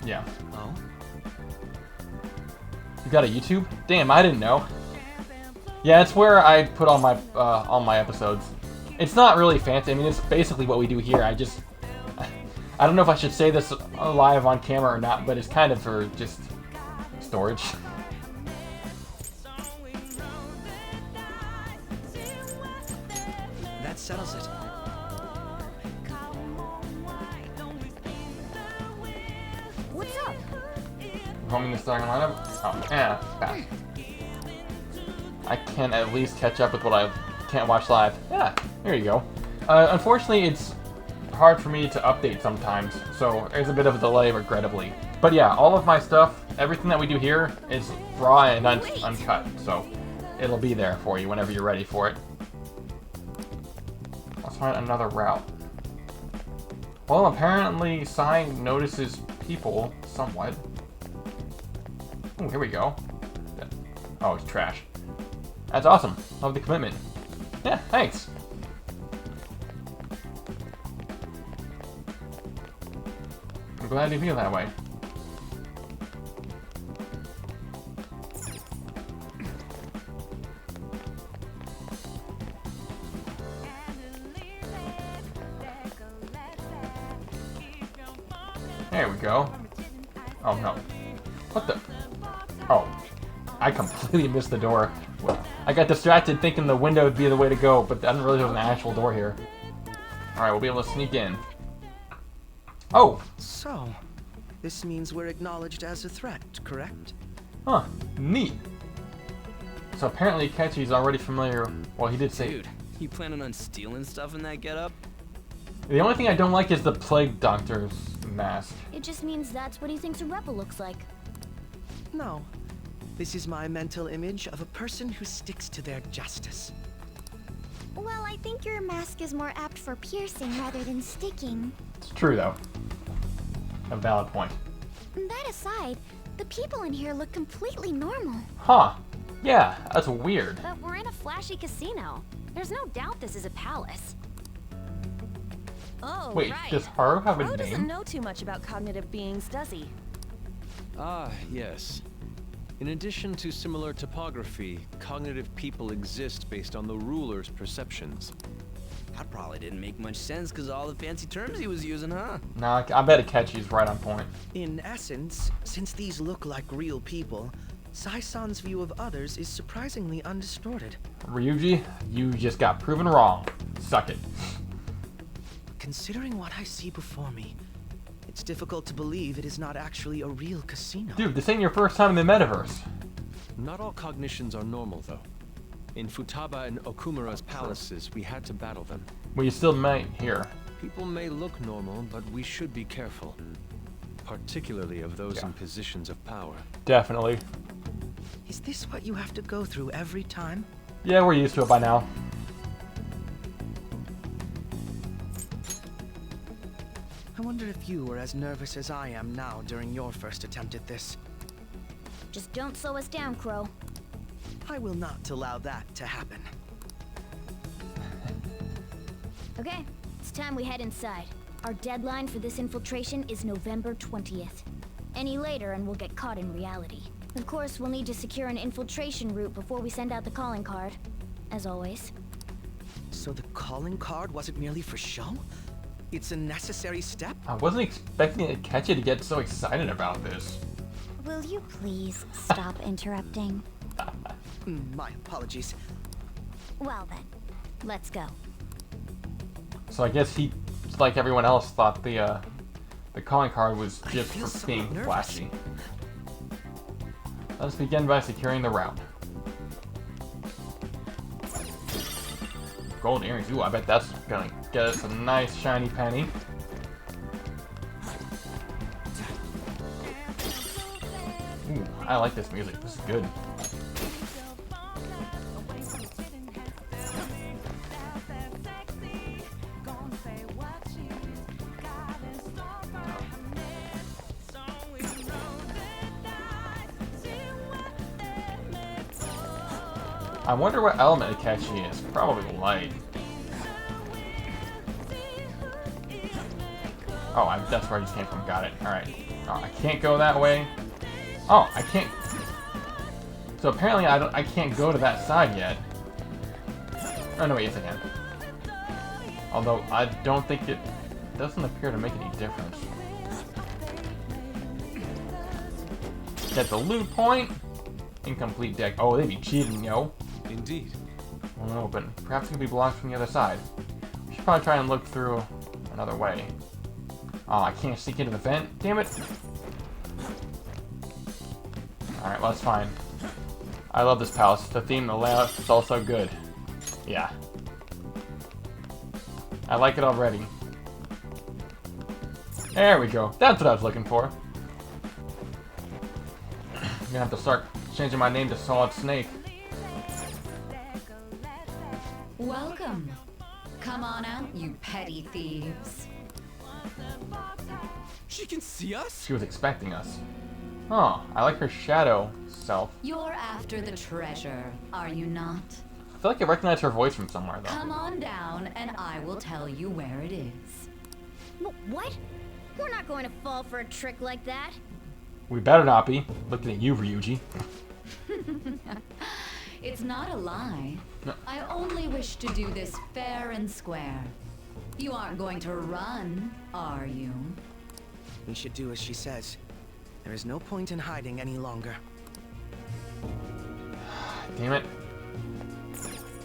Yeah. Oh? You got a YouTube? Damn, I didn't know. Yeah, it's where I put all my episodes. It's not really fancy. I mean, it's basically what we do here. I don't know if I should say this live on camera or not, but it's kind of for just storage. That settles it. What's up? Homing the starting lineup? Oh, yeah, back. I can at least catch up with what I can't watch live. Yeah, there you go. Unfortunately, it's hard for me to update sometimes, so there's a bit of a delay, regrettably. But yeah, all of my stuff, everything that we do here is raw and uncut, so it'll be there for you whenever you're ready for it. Let's find another route. Well, apparently Sai notices people somewhat. Oh, here we go. Oh, it's trash. That's awesome. Love the commitment. Yeah, thanks. I'm glad you feel that way. There we go. Oh no. What the? Oh. I completely missed the door. I got distracted thinking the window would be the way to go, but I didn't realize there was an actual door here. Alright, we'll be able to sneak in. Oh! So, this means we're acknowledged as a threat, correct? Huh. Neat. So apparently Akechi's already familiar. Well, he did say... Dude, you planning on stealing stuff in that getup? The only thing I don't like is the Plague Doctor's mask. It just means that's what he thinks a rebel looks like. No. This is my mental image of a person who sticks to their justice. Well, I think your mask is more apt for piercing rather than sticking. It's true, though. A valid point. That aside, the people in here look completely normal. Huh. Yeah, that's weird. But we're in a flashy casino. There's no doubt this is a palace. Oh, wait, right. does Haru have a Crow name? doesn't know too much about cognitive beings, does he? Ah, yes. In addition to similar topography, cognitive people exist based on the ruler's perceptions. That probably didn't make much sense because all the fancy terms he was using, huh? Nah, I bet Akechi's right on point. In essence, since these look like real people, Sai-san's view of others is surprisingly undistorted. Ryuji, you just got proven wrong. Suck it. Considering what I see before me, it's difficult to believe it is not actually a real casino. Dude, this ain't your first time in the metaverse. Not all cognitions are normal, though. In Futaba and Okumura's palaces, we had to battle them. Well, you still might here. People may look normal, but we should be careful. Particularly of those in positions of power. Definitely. Is this what you have to go through every time? Yeah, we're used to it by now. I wonder if you were as nervous as I am now during your first attempt at this. Just don't slow us down, Crow. I will not allow that to happen. Okay, it's time we head inside. Our deadline for this infiltration is November 20th. Any later and we'll get caught in reality. Of course, we'll need to secure an infiltration route before we send out the calling card. As always. So the calling card wasn't merely for show? It's a necessary step? I wasn't expecting Akechi to get so excited about this. Will you please stop interrupting? My apologies. Well then, let's go. So I guess he, like everyone else, thought the calling card was just for being flashy. Let's begin by securing the route. Gold earrings. Ooh, I bet that's gonna get us a nice shiny penny. Ooh, I like this music. This is good. I wonder what element Akechi is. Probably light. Oh, that's where I just came from. Got it. Alright. Oh, I can't go that way. Oh, I can't. So apparently I can't go to that side yet. Oh, no, wait, yes I can. Although, I don't think it doesn't appear to make any difference. Get the loot point. Incomplete deck. Oh, they be cheating, yo. Indeed. Won't open. Perhaps it could be blocked from the other side. We should probably try and look through another way. Oh, I can't sneak into the vent. Damn it. Alright, well, that's fine. I love this palace. The theme, the layout, it's all so good. Yeah. I like it already. There we go. That's what I was looking for. I'm gonna have to start changing my name to Solid Snake. Welcome. Come on out, you petty thieves. She can see us? She was expecting us. Oh, I like her shadow self. You're after the treasure, are you not? I feel like I recognize her voice from somewhere, though. Come on down, and I will tell you where it is. What? We're not going to fall for a trick like that. We better not be. Looking at you, Ryuji. It's not a lie. No. I only wish to do this fair and square. You aren't going to run, are you? We should do as she says. There is no point in hiding any longer. Damn it.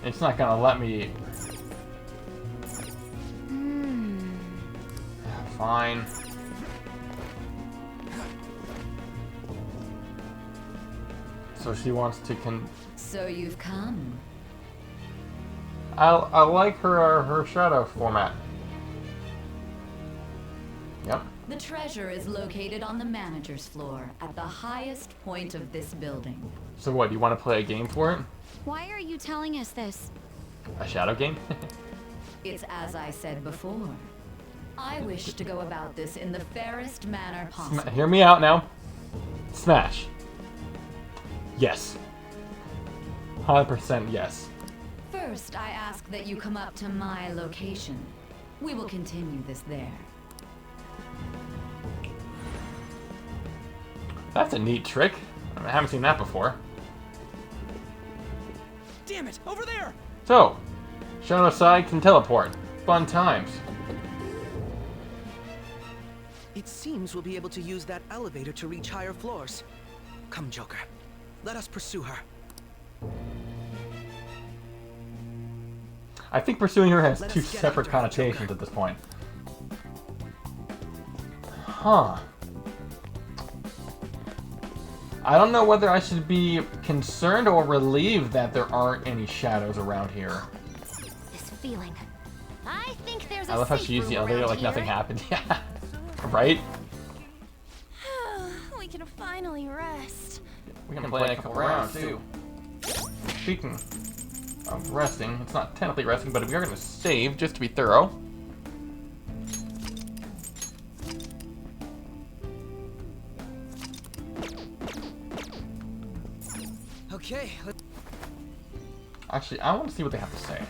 It's not gonna let me... Fine. So she wants to So you've come. I like her shadow format. Yep. The treasure is located on the manager's floor, at the highest point of this building. So what, do you want to play a game for it? Why are you telling us this? A shadow game? It's as I said before. I wish to go about this in the fairest manner possible. Hear me out now. Smash. Yes. 100% yes. First, I ask that you come up to my location. We will continue this there. That's a neat trick. I haven't seen that before. Damn it, over there! So, Shadow Side can teleport. Fun times. It seems we'll be able to use that elevator to reach higher floors. Come, Joker. Let us pursue her. I think pursuing her has two separate connotations at this point. Huh. I don't know whether I should be concerned or relieved that there aren't any shadows around here. This feeling. I think there's a I love how she used the elevator like nothing happened. Yeah. Right? We can finally rest. We can play a couple rounds too. Speaking of resting, it's not technically resting, but we are going to save just to be thorough. Okay. Actually, I want to see what they have to say.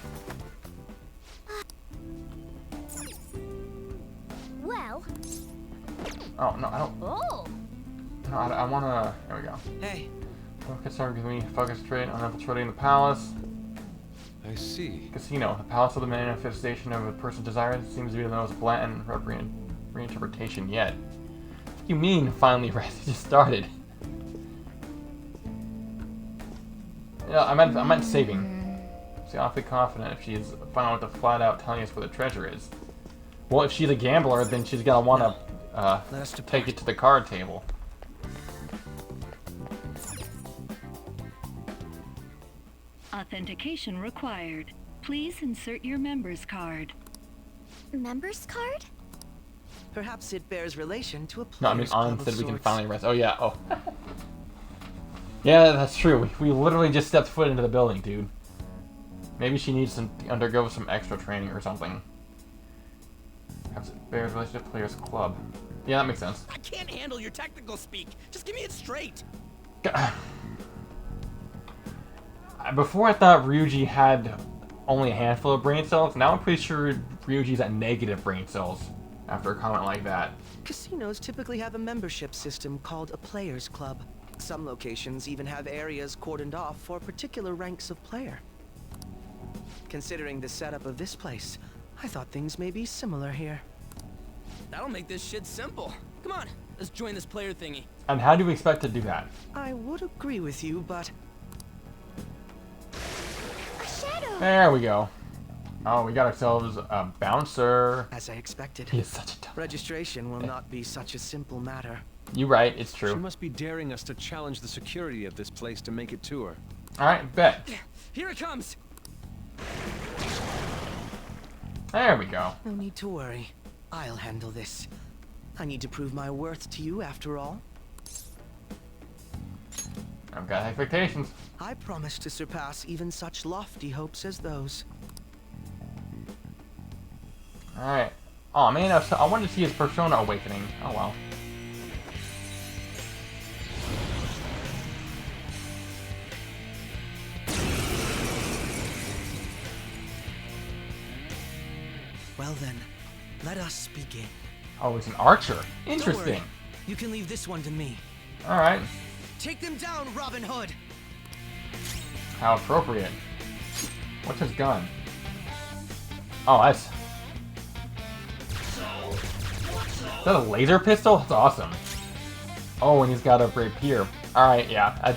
Well. Oh, no, I don't. Oh. No, I want to. There we go. Hey. Concentrate on infiltrating the palace. I see. Casino. The palace of the manifestation of a person's desire seems to be the most blatant reinterpretation yet. What do you mean, finally rest? It just started. Yeah, I meant saving. She's awfully confident if she's fine with the flat out telling us where the treasure is. Well, if she's a gambler, then she's gonna want to take it to the card table. Authentication required. Please insert your member's card. Member's card? Perhaps it bears relation to a player's No, I mean club on of said we can sorts. finally rest. Oh yeah, oh. Yeah, that's true. We literally just stepped foot into the building, dude. Maybe she needs to undergo some extra training or something. Perhaps it bears relation to player's club. Yeah, that makes sense. I can't handle your technical speak. Just give me it straight. Before I thought Ryuji had only a handful of brain cells. Now I'm pretty sure Ryuji's at negative brain cells after a comment like that. Casinos typically have a membership system called a player's club. Some locations even have areas cordoned off for particular ranks of player. Considering the setup of this place, I thought things may be similar here. That'll make this shit simple. Come on, let's join this player thingy. And how do we expect to do that? I would agree with you, but... A shadow! There we go. Oh, we got ourselves a bouncer. As I expected. He is such a dumb. Registration will not be such a simple matter. You're right, it's true. She must be daring us to challenge the security of this place to make it to her. Alright, bet. Here it comes! There we go. No need to worry. I'll handle this. I need to prove my worth to you after all. I've got expectations. I promise to surpass even such lofty hopes as those. Alright. Oh man, I wanted to see his persona awakening. Oh well. Well then, let us begin. Oh, he's an archer. Don't Interesting. worry. You can leave this one to me. Alright. Take them down, Robin Hood! How appropriate. What's his gun? Oh, that's... Is that a laser pistol? That's awesome. Oh, and he's got a rapier. Alright, yeah.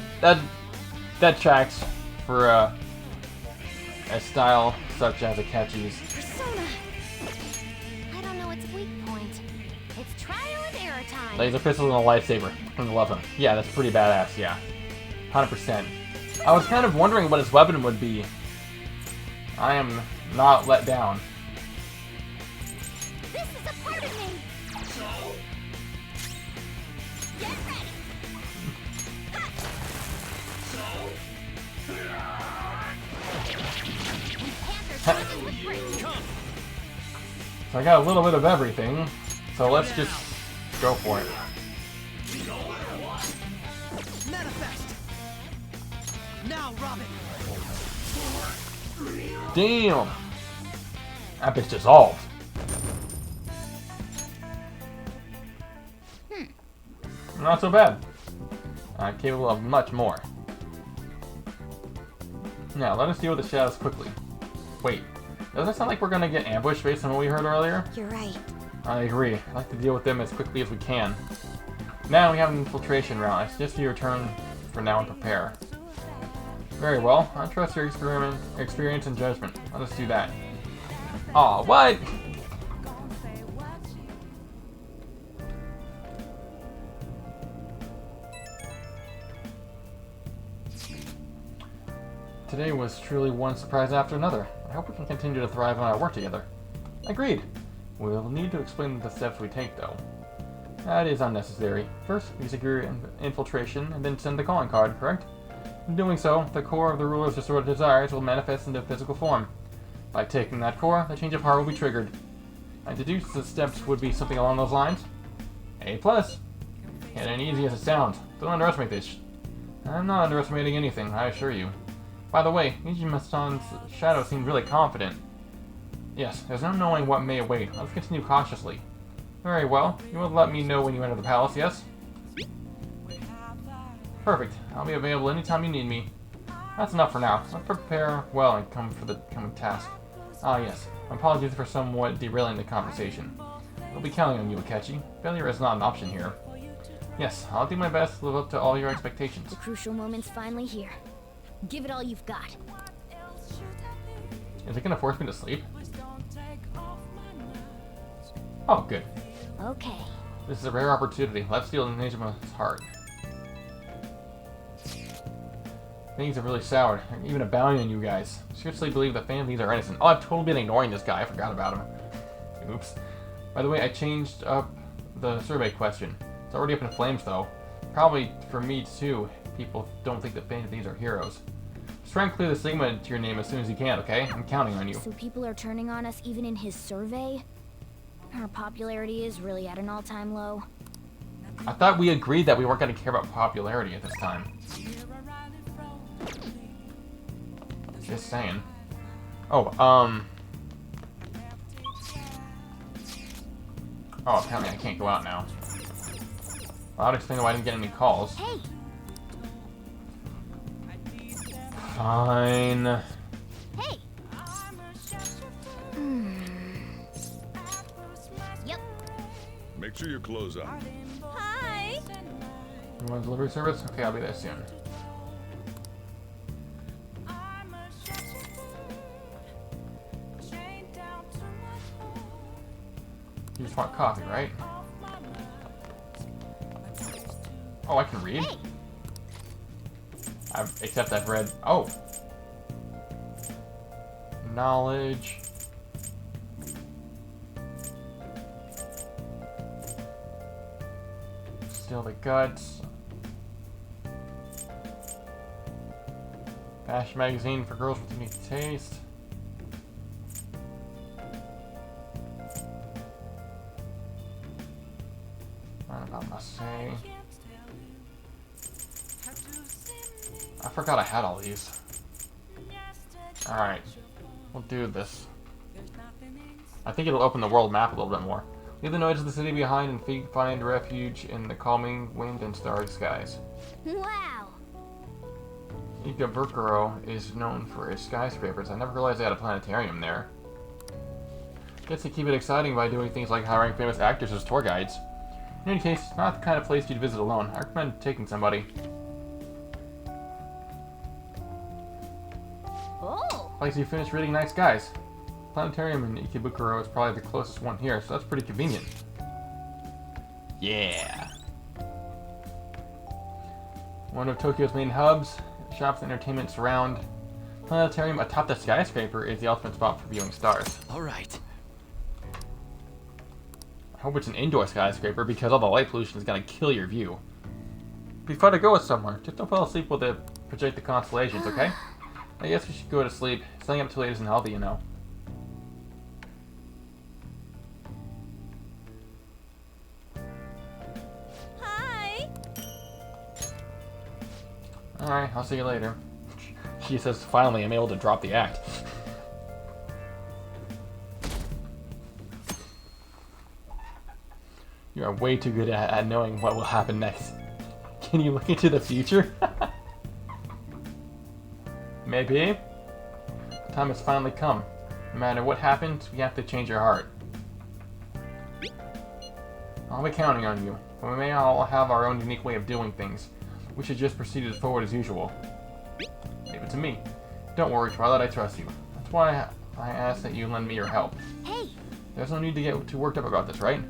That tracks for a style such as Akechi's. Persona. I don't know its weak point. It's trial and error time. Laser pistols and a lightsaber. I love them. Yeah, that's pretty badass, yeah. 100%. I was kind of wondering what his weapon would be. I am not let down. This is a part of me. Get ready. So I got a little bit of everything, so let's just go for it. Manifest! Now, Robin! Damn! That bitch dissolved. Not so bad. Capable of much more. Now, let us deal with the shadows quickly. Wait, Doesn't it sound like we're gonna get ambushed based on what we heard earlier? You're right. I agree. I'd like to deal with them as quickly as we can. Now we have an infiltration round. I suggest you return for now and prepare. Very well. I trust your experience and judgment. Let us do that. Aw, what? Today was truly one surprise after another. I hope we can continue to thrive on our work together. Agreed. We'll need to explain the steps we take, though. That is unnecessary. First, we secure infiltration, and then send the calling card, correct? In doing so, the core of the ruler's distorted desires will manifest into physical form. By taking that core, the change of heart will be triggered. I deduce the steps would be something along those lines. A+. It ain't easy as it sounds. Don't underestimate this. I'm not underestimating anything, I assure you. By the way, Nijima-san's shadow seemed really confident. Yes, there's no knowing what may await. Let's continue cautiously. Very well. You will let me know when you enter the palace, yes? Perfect. I'll be available anytime you need me. That's enough for now. Let's prepare well and come for the coming task. Ah, yes. My apologies for somewhat derailing the conversation. We'll be counting on you, Akechi. Failure is not an option here. Yes, I'll do my best to live up to all your expectations. The crucial moment's finally here. Give it all you've got. Is it gonna force me to sleep? Oh, good. Okay. This is a rare opportunity. Let's steal Nijima's heart. Things are really soured. Even a bounty on you guys. Seriously believe the families are innocent. Oh, I've totally been ignoring this guy. I forgot about him. Oops. By the way, I changed up the survey question. It's already up in flames, though. Probably for me, too. People don't think that families are heroes. Just try and clear the stigma to your name as soon as you can, okay? I'm counting on you. So people are turning on us even in his survey? Our popularity is really at an all-time low. I thought we agreed that we weren't going to care about popularity at this time. Just saying. Oh, Oh, apparently I can't go out now. Well, that'd explain why I didn't get any calls. Hey. Fine. Hey. Yep. Make sure your clothes on. Hi. You want a delivery service? Okay, I'll be there soon. You just want coffee, right? Oh, I can read? Hey. Except I've read... Oh! Knowledge. Still the guts. Fashion magazine for girls with unique taste. Learn about Massey. I forgot I had all these. Alright. We'll do this. I think it'll open the world map a little bit more. Leave the noise of the city behind and find refuge in the calming wind and starry skies. Wow! Ikebukuro is known for its skyscrapers. I never realized they had a planetarium there. Guess they keep it exciting by doing things like hiring famous actors as tour guides. In any case, it's not the kind of place you'd visit alone. I recommend taking somebody. Oh! Like you finished reading Night Skies. Planetarium in Ikebukuro is probably the closest one here, so that's pretty convenient. Yeah! One of Tokyo's main hubs. Shops and entertainment surround. Planetarium atop the skyscraper is the ultimate spot for viewing stars. Alright. I hope it's an indoor skyscraper because all the light pollution is gonna kill your view. Be fun to go with somewhere. Just don't fall asleep with the project the constellations, okay? I guess we should go to sleep. Staying up too late isn't healthy, you know. Hi. Alright, I'll see you later. She says, finally, I'm able to drop the act. You are way too good at knowing what will happen next. Can you look into the future? Maybe. The time has finally come. No matter what happens, we have to change your heart. I'll be counting on you, but we may all have our own unique way of doing things. We should just proceed forward as usual. Leave it to me. Don't worry, Twilight, I trust you. That's why I asked that you lend me your help. Hey! There's no need to get too worked up about this, right?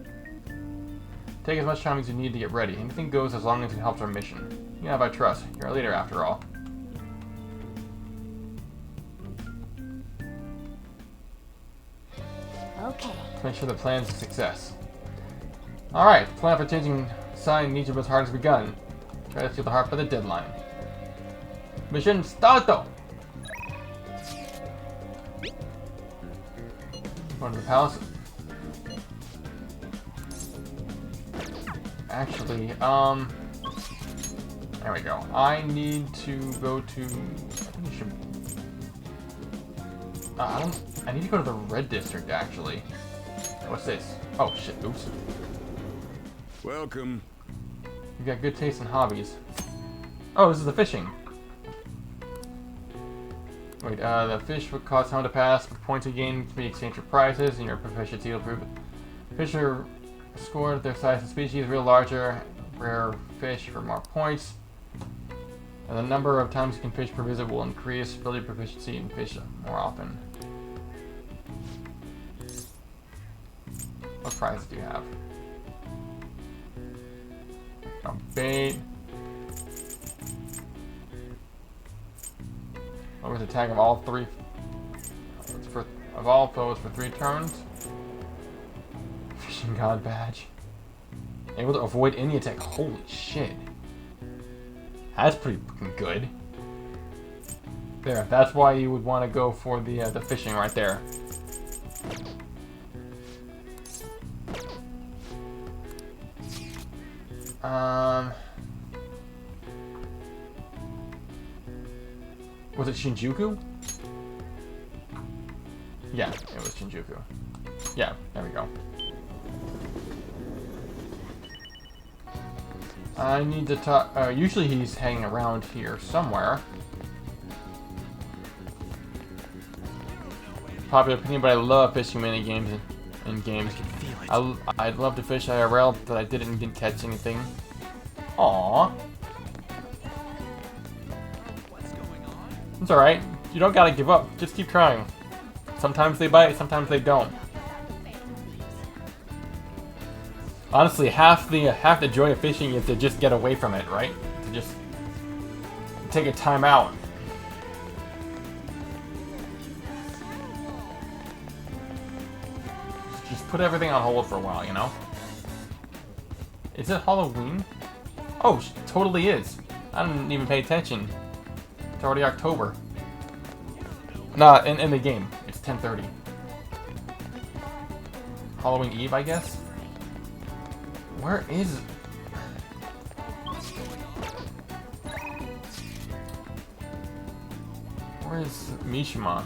Take as much time as you need to get ready. Anything goes as long as it helps our mission. You have our trust. You're a leader after all. Okay. Let's make sure the plan's a success. Alright, the plan for changing sign Nijima's heart has begun. Try to steal the heart by the deadline. Mission starto! Going to the palace. Actually, there we go. I need to go to... I think you should... I need to go to the red district, actually. What's this? Oh, shit. Oops. Welcome. You've got good taste in hobbies. Oh, this is the fishing. Wait, the fish would cause time to pass. Points you gain can be exchanged for prizes, and your proficiency will improve. Fish are scored their size and species, real larger, rare fish for more points. And the number of times you can fish per visit will increase. Build your proficiency in fish more often. What prizes do you have? Bait. Lowers attack of all three. Of all foes for 3 turns. Fishing God badge. Able to avoid any attack. Holy shit. That's pretty fucking good. There. That's why you would want to go for the fishing right there. Was it Shinjuku? Yeah, it was Shinjuku. Yeah, there we go. I need to talk. Usually he's hanging around here somewhere. Popular opinion, but I love fishing mini games in games. I'd love to fish IRL, but I didn't catch anything. Aww. It's alright. You don't gotta give up. Just keep trying. Sometimes they bite, sometimes they don't. Honestly, half the joy of fishing is to just get away from it, right? To just take a time out. Just put everything on hold for a while, you know? Is it Halloween? Oh, totally is. I didn't even pay attention. It's already October. Nah, in the game. It's 10:30. Halloween Eve, I guess? Where is... Where is Mishima?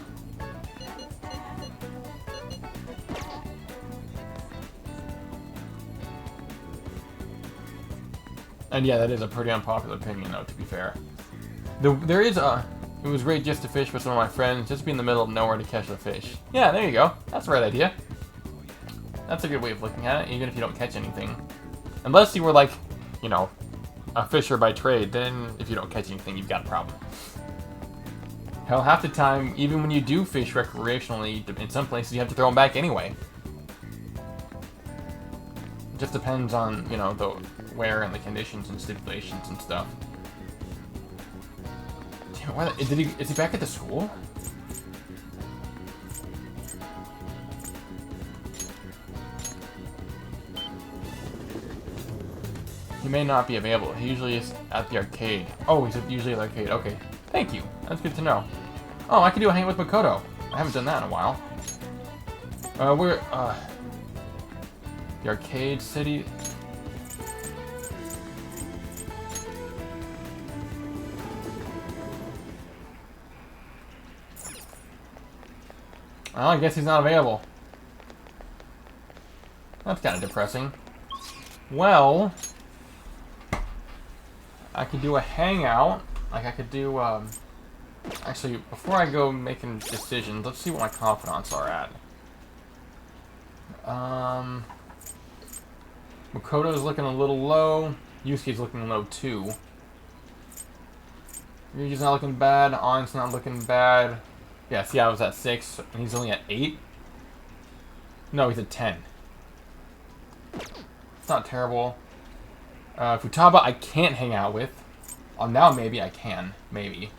And yeah, that is a pretty unpopular opinion, though, to be fair. There is a... It was great just to fish with some of my friends, just be in the middle of nowhere to catch a fish. Yeah, there you go. That's the right idea. That's a good way of looking at it, even if you don't catch anything. Unless you were like, you know, a fisher by trade, then if you don't catch anything, you've got a problem. Hell, half the time, even when you do fish recreationally, in some places you have to throw them back anyway. It just depends on, you know, the where and the conditions and stipulations and stuff. Damn, why is he back at the school? He may not be available. He usually is at the arcade. Oh, he's usually at the arcade. Okay. Thank you. That's good to know. Oh, I can do a hang with Makoto. I haven't done that in a while. We're, the arcade city. Well, I guess he's not available. That's kind of depressing. Well, I could do a hangout. Like I could do, Actually, before I go making decisions, let's see what my confidants are at. Makoto's looking a little low. Yusuke's looking low too. Ryuji's not looking bad. On's not looking bad. Yeah, see, I was at 6, and he's only at 8. No, he's at 10. It's not terrible. Futaba, I can't hang out with. Now maybe I can. Maybe.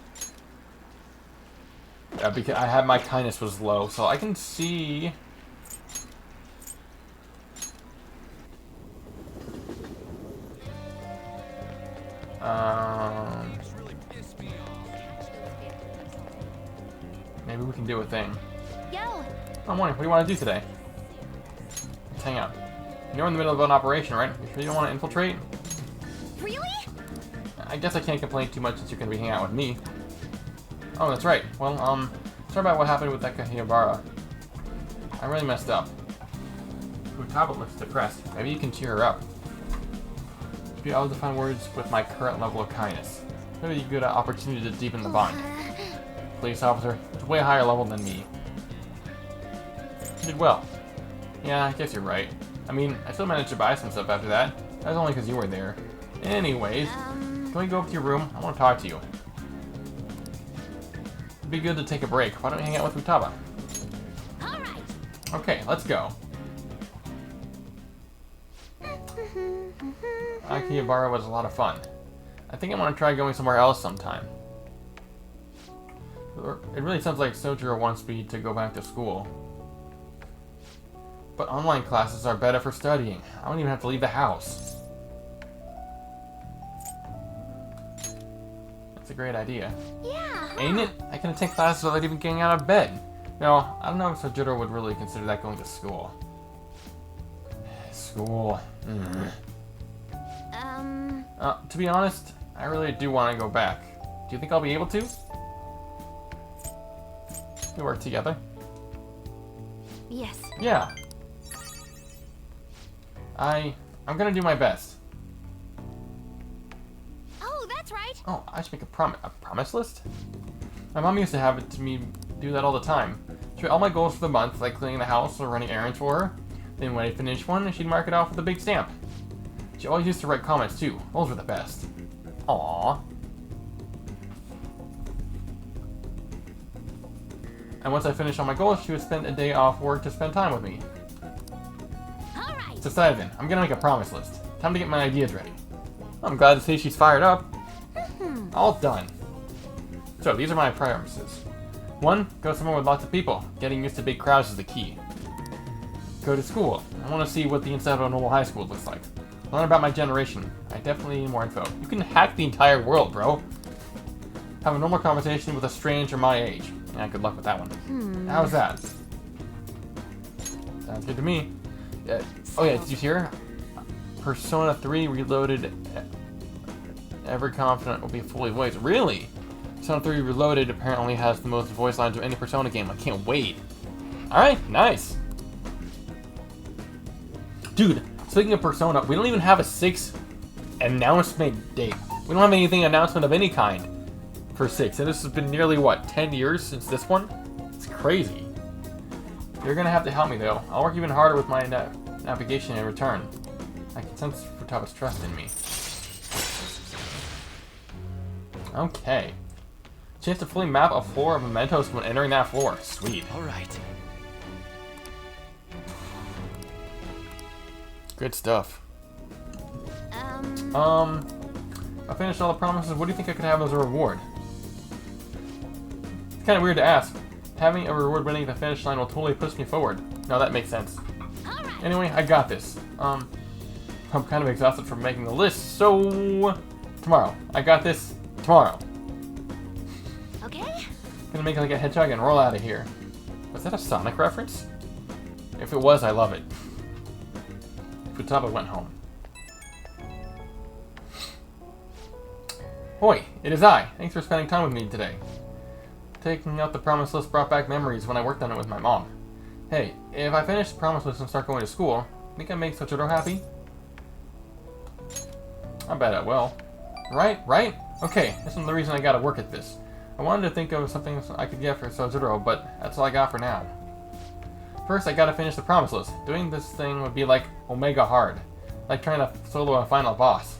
Because I had my kindness was low, so I can see. Maybe we can do a thing. Yo. Oh, morning. What do you want to do today? Let's hang out. You're in the middle of an operation, right? You sure you don't want to infiltrate? Really? I guess I can't complain too much since you're going to be hanging out with me. Oh, that's right. Well, sorry about what happened with Akihabara. I really messed up. Futaba looks depressed. Maybe you can cheer her up. Be able to find words with my current level of kindness. Maybe a good opportunity to deepen the bond. Police officer, it's way higher level than me. You did well. Yeah, I guess you're right. I mean, I still managed to buy some stuff after that. That was only because you were there. Anyways, can we go up to your room? I want to talk to you. It'd be good to take a break. Why don't we hang out with Futaba? Alright. Okay, let's go. Akihabara was a lot of fun. I think I want to try going somewhere else sometime. It really sounds like Sojiro wants me to go back to school. But online classes are better for studying. I don't even have to leave the house. That's a great idea. Yeah. Ain't it? I can attend classes without even getting out of bed. No, I don't know if Sojiro would really consider that going to school. School. To be honest, I really do want to go back. Do you think I'll be able to? We work together. Yes. Yeah. I'm gonna do my best. Oh, that's right. Oh, I should make a promise list? My mom used to have it to me do that all the time. She'd write all my goals for the month, like cleaning the house or running errands for her. Then when I finished one, she'd mark it off with a big stamp. She always used to write comments too. Those were the best. Aww. And once I finished all my goals, she would spend a day off work to spend time with me. Alright. It's decided then. I'm gonna make a promise list. Time to get my ideas ready. I'm glad to see she's fired up. All done. So, these are my promises. 1. Go somewhere with lots of people. Getting used to big crowds is the key. Go to school. I want to see what the inside of a normal high school looks like. Learn about my generation. I definitely need more info. You can hack the entire world, bro. Have a normal conversation with a stranger my age. Yeah, good luck with that one. How's that? Sounds good to me. Oh yeah, did you hear? Persona 3 Reloaded. Ever confident will be fully voiced. Really? Persona 3 Reloaded apparently has the most voice lines of any Persona game. I can't wait. Alright, nice. Dude, speaking of Persona, we don't even have a 6 announcement date. We don't have anything announcement of any kind for 6. And this has been nearly, what, 10 years since this one? It's crazy. You're gonna have to help me, though. I'll work even harder with my navigation in return. I can sense Futaba's trust in me. Okay. Chance to fully map a floor of mementos when entering that floor. Sweet. Alright. Good stuff. I finished all the promises. What do you think I could have as a reward? It's kind of weird to ask. Having a reward winning the finish line will totally push me forward. No, that makes sense. Anyway, I got this. I'm kind of exhausted from making the list, so tomorrow. I got this tomorrow. Okay. Gonna make like a hedgehog and roll out of here. Was that a Sonic reference? If it was, I love it. Futaba went home. Hoi, it is I. Thanks for spending time with me today. Taking out the promise list brought back memories when I worked on it with my mom. Hey, if I finish the promise list and start going to school, think I make Sojiro happy? I bet I will. Right? Okay, that's another reason I gotta work at this. I wanted to think of something I could get for Sojiro, but that's all I got for now. First, I gotta finish the promise list. Doing this thing would be like Omega hard. Like trying to solo a final boss.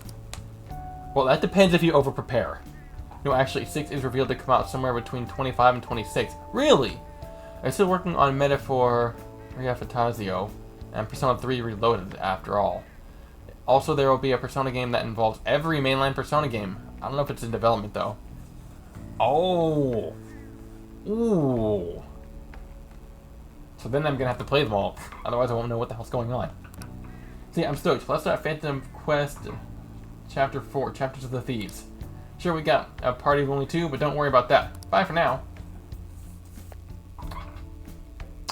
Well, that depends if you over-prepare. No, actually, 6 is revealed to come out somewhere between 25 and 26. Really? I'm still working on Meta for Ria Fantasio and Persona 3 Reloaded, after all. Also, there will be a Persona game that involves every mainline Persona game. I don't know if it's in development, though. Oh! Ooh! So then I'm gonna have to play them all. Otherwise, I won't know what the hell's going on. See, I'm stoked. Let's start Phantom Quest Chapter 4, Chapters of the Thieves. Sure, we got a party of only 2, but don't worry about that. Bye for now.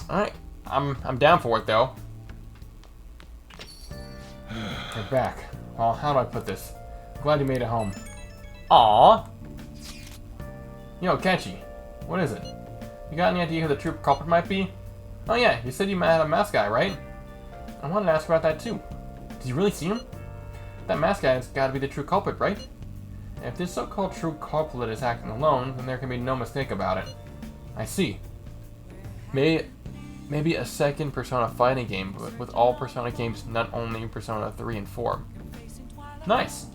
Alright, I'm down for it, though. We're back. Well, how do I put this? Glad you made it home. Aww. Yo, Akechi. What is it? You got any idea who the true culprit might be? Oh yeah, you said you had a mask guy, right? I wanted to ask about that too. Did you really see him? That mask guy has got to be the true culprit, right? If this so-called true culprit is acting alone, then there can be no mistake about it. I see. Maybe a second Persona fighting game, but with all Persona games, not only Persona 3 and 4. Nice!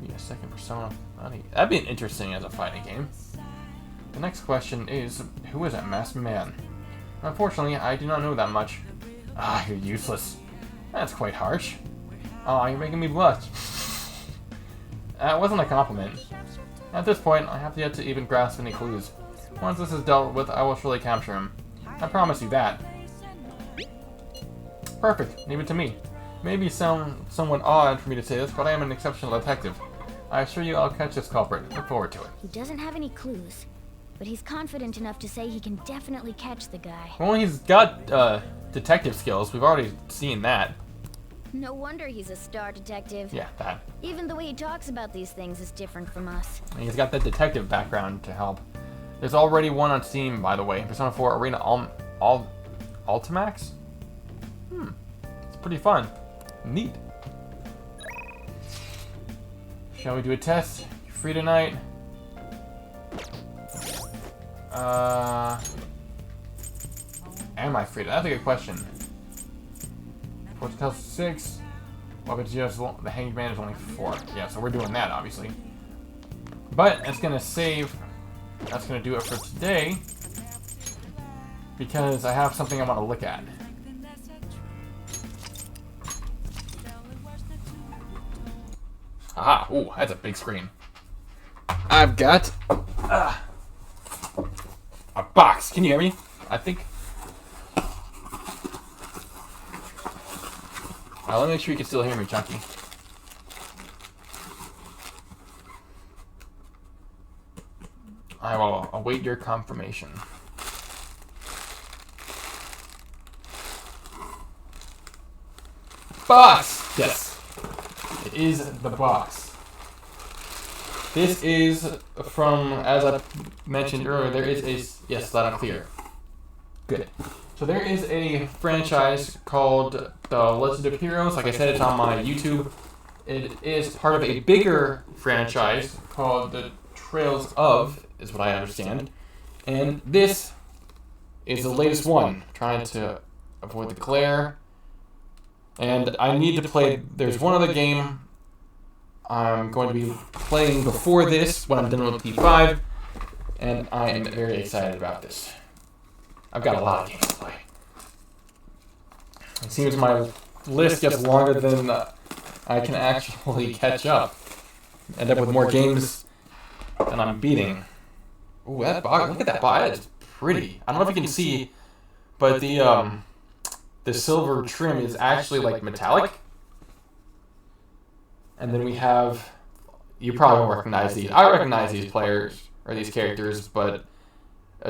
Maybe a second Persona fighting. That'd be interesting as a fighting game. The next question is, who is that masked man? Unfortunately, I do not know that much. Ah, you're useless. That's quite harsh. Aw, you're making me blush. That wasn't a compliment. At this point, I have yet to even grasp any clues. Once this is dealt with, I will surely capture him. I promise you that. Perfect. Leave it to me. Maybe somewhat odd for me to say this, but I am an exceptional detective. I assure you I'll catch this culprit. Look forward to it. He doesn't have any clues, but he's confident enough to say he can definitely catch the guy. Well, he's got detective skills. We've already seen that. No wonder he's a star detective. Yeah, that. Even the way he talks about these things is different from us. And he's got that detective background to help. There's already one on Steam, by the way. Persona 4 Arena Ultimax? It's pretty fun. Neat. Shall we do a test? You free tonight? Am I free? That's a good question. 4 till 6. Well, but just the hangman is only 4. Yeah, so we're doing that, obviously. But it's gonna save. That's gonna do it for today. Because I have something I want to look at. Aha! Ooh, that's a big screen. I've got a box. Can you hear me? I think. Let me make sure you can still hear me, Chunky. I will await your confirmation. Box! Yes. It is the box. This is from, as I mentioned earlier, there is a... Yes, loud and clear. Good. So there is a franchise called The Legend of Heroes. Like I said, it's on my YouTube. It is part of a bigger franchise called The Trails of, is what I understand. And this is the latest one, trying to avoid the glare. And I need to play, there's one other game I'm going to be playing before this, when I'm done with P5, and I am very excited about this. I've got a lot of games to play. It seems my list gets longer than I can actually catch up. End up with more games than I'm beating. Ooh, that box, look at that box, it's pretty. I don't know if you can see, but the silver trim is actually like metallic. And then we have, you probably won't recognize these. I recognize these players, or these characters, but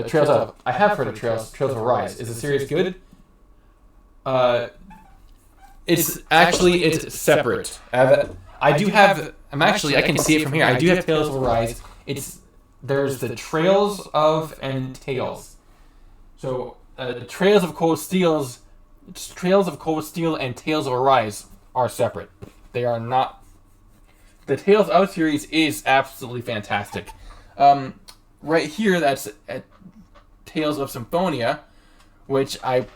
Trails of, I have heard of Trails of Arise. Is the series good? It's actually, it's separate. I do have, I can see it from here. I do have Tales of Arise. There's the Trails of and Tales. So, Trails of Cold Steel and Tales of Arise are separate. They are not the Tales of series is absolutely fantastic. Right here, that's at Tales of Symphonia, which I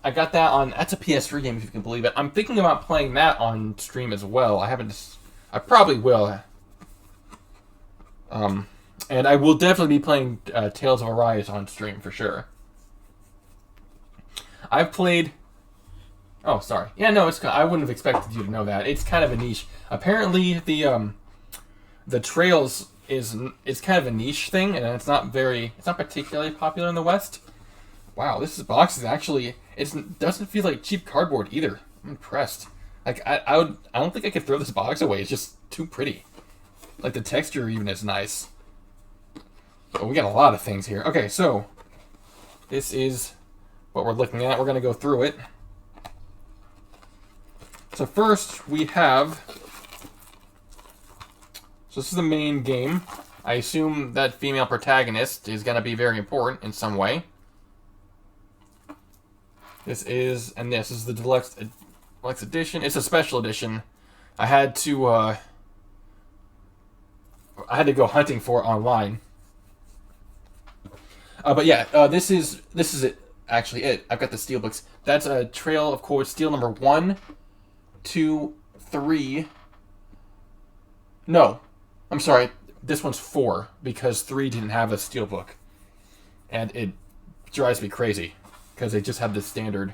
got that on. That's a PS3 game, if you can believe it. I'm thinking about playing that on stream as well. I probably will. And I will definitely be playing Tales of Arise on stream for sure. I've played. Oh, sorry. Yeah, no, I wouldn't have expected you to know that. It's kind of a niche. Apparently, the Trails is kind of a niche thing, and it's not particularly popular in the West. Wow, this box is actually, it doesn't feel like cheap cardboard either. I'm impressed. Like I don't think I could throw this box away. It's just too pretty. Like the texture even is nice. But we got a lot of things here. Okay, so this is what we're looking at. We're gonna go through it. So first we have. So this is the main game. I assume that female protagonist is gonna be very important in some way. This is the deluxe edition. It's a special edition. I had to go hunting for it online. But yeah, this is it. Actually, I've got the steelbooks. That's a Trail of Cold Steel number 1, 2, 3. No, I'm sorry. This one's 4 because 3 didn't have a steelbook, and it drives me crazy because they just have the standard.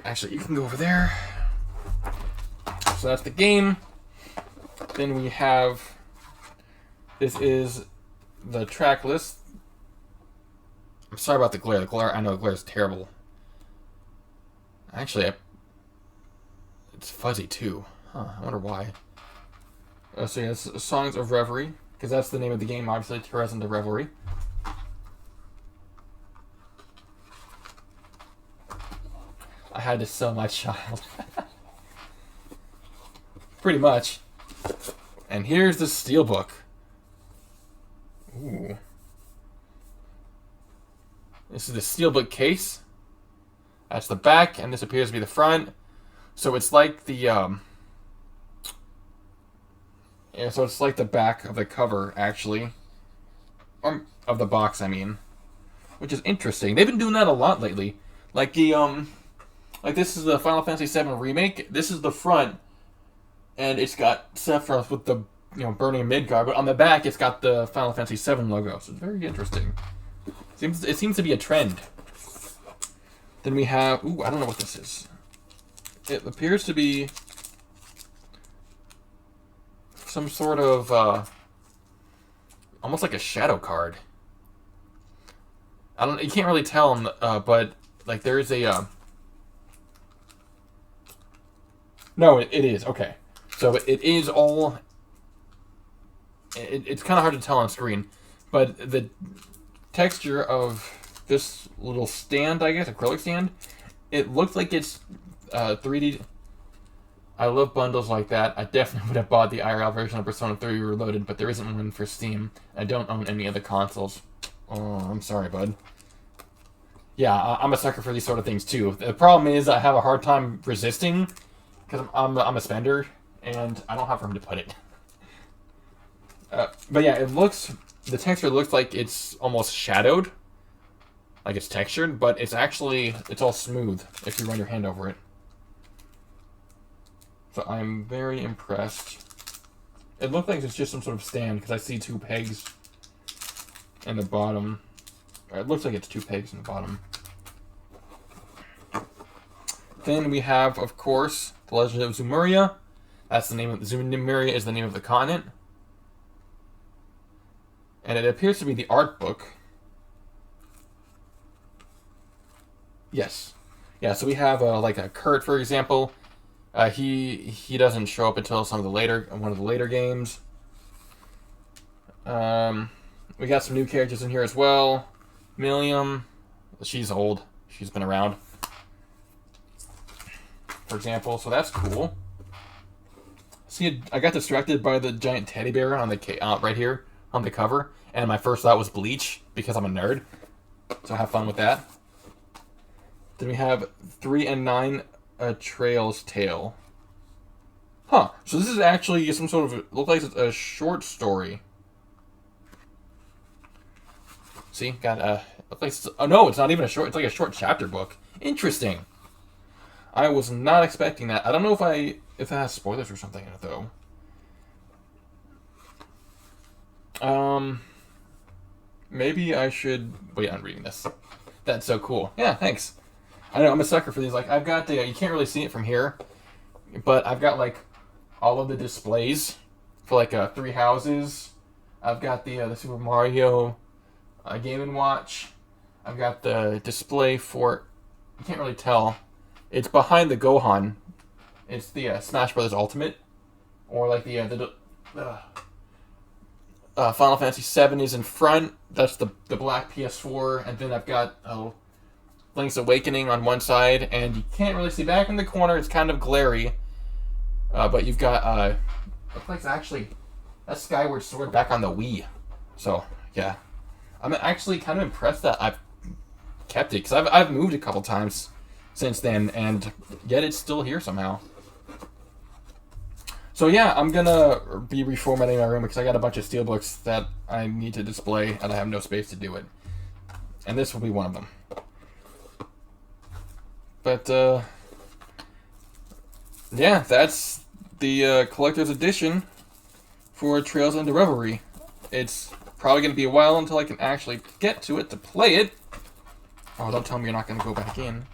Actually, you can go over there. So that's the game. Then we have. This is the track list. I'm sorry about the glare. I know the glare is terrible. Actually, it's fuzzy too. Huh, I wonder why. So yeah, it's Songs of Reverie, because that's the name of the game, obviously, Terrain de Revelry. I had to sell my child. Pretty much. And here's the steelbook. Ooh. This is the steelbook case. That's the back, and this appears to be the front. So it's like the so it's like the back of the cover, actually. Or of the box, I mean. Which is interesting. They've been doing that a lot lately. Like the like this is the Final Fantasy VII Remake. This is the front, and it's got Sephiroth with the burning Midgar, but on the back it's got the Final Fantasy VII logo. So it's very interesting. It seems to be a trend. Then we have I don't know what this is. It appears to be some sort of almost like a shadow card. You can't really tell, but like there is a no, it is okay. So it is all. It's kind of hard to tell on screen, but the texture of this little stand, I guess, acrylic stand, it looks like it's 3D. I love bundles like that. I definitely would have bought the IRL version of Persona 3 Reloaded, but there isn't one for Steam. I don't own any of the consoles. Oh, I'm sorry, bud. Yeah, I'm a sucker for these sort of things too. The problem is I have a hard time resisting because I'm a spender and I don't have room to put it. But yeah, the texture looks like it's almost shadowed, like it's textured, but it's all smooth if you run your hand over it. So I'm very impressed. It looks like it's just some sort of stand because I see 2 pegs in the bottom. Or it looks like it's 2 pegs in the bottom. Then we have, of course, The Legend of Zemuria. That's the name of Zemuria is the name of the continent. And it appears to be the art book. Yes. Yeah, so we have like a Kurt, for example. He doesn't show up until one of the later games. We got some new characters in here as well. Milliam, she's old. She's been around. For example, so that's cool. See, I got distracted by the giant teddy bear on the right here on the cover, and my first thought was Bleach because I'm a nerd. So have fun with that. Then we have 3 and 9, a Trail's Tale. Huh. So this is actually some sort of... Looks like it's a short story. See? Got a... Looks like it's, oh, no, it's not even a short... It's like a short chapter book. Interesting. I was not expecting that. I don't know if it has spoilers or something in it, though. Maybe I should wait on reading this. That's so cool. Yeah, thanks. I know, I'm a sucker for these. Like, I've got the, you can't really see it from here, but I've got, like, all of the displays for, like, 3 houses. I've got the Super Mario Game & Watch. I've got the display for, you can't really tell. It's behind the Gohan. It's the Smash Brothers Ultimate. Or, like, Final Fantasy VII is in front. That's the black PS4. And then I've got Link's Awakening on one side. And you can't really see back in the corner. It's kind of glary. But you've got... looks like it's actually... That's Skyward Sword back on the Wii. So, yeah. I'm actually kind of impressed that I've kept it. Because I've moved a couple times since then. And yet it's still here somehow. So yeah, I'm gonna be reformatting my room because I got a bunch of steelbooks that I need to display and I have no space to do it. And this will be one of them. But, yeah, that's the collector's edition for Trails into Revelry. It's probably going to be a while until I can actually get to it to play it. Oh, don't tell me you're not going to go back in.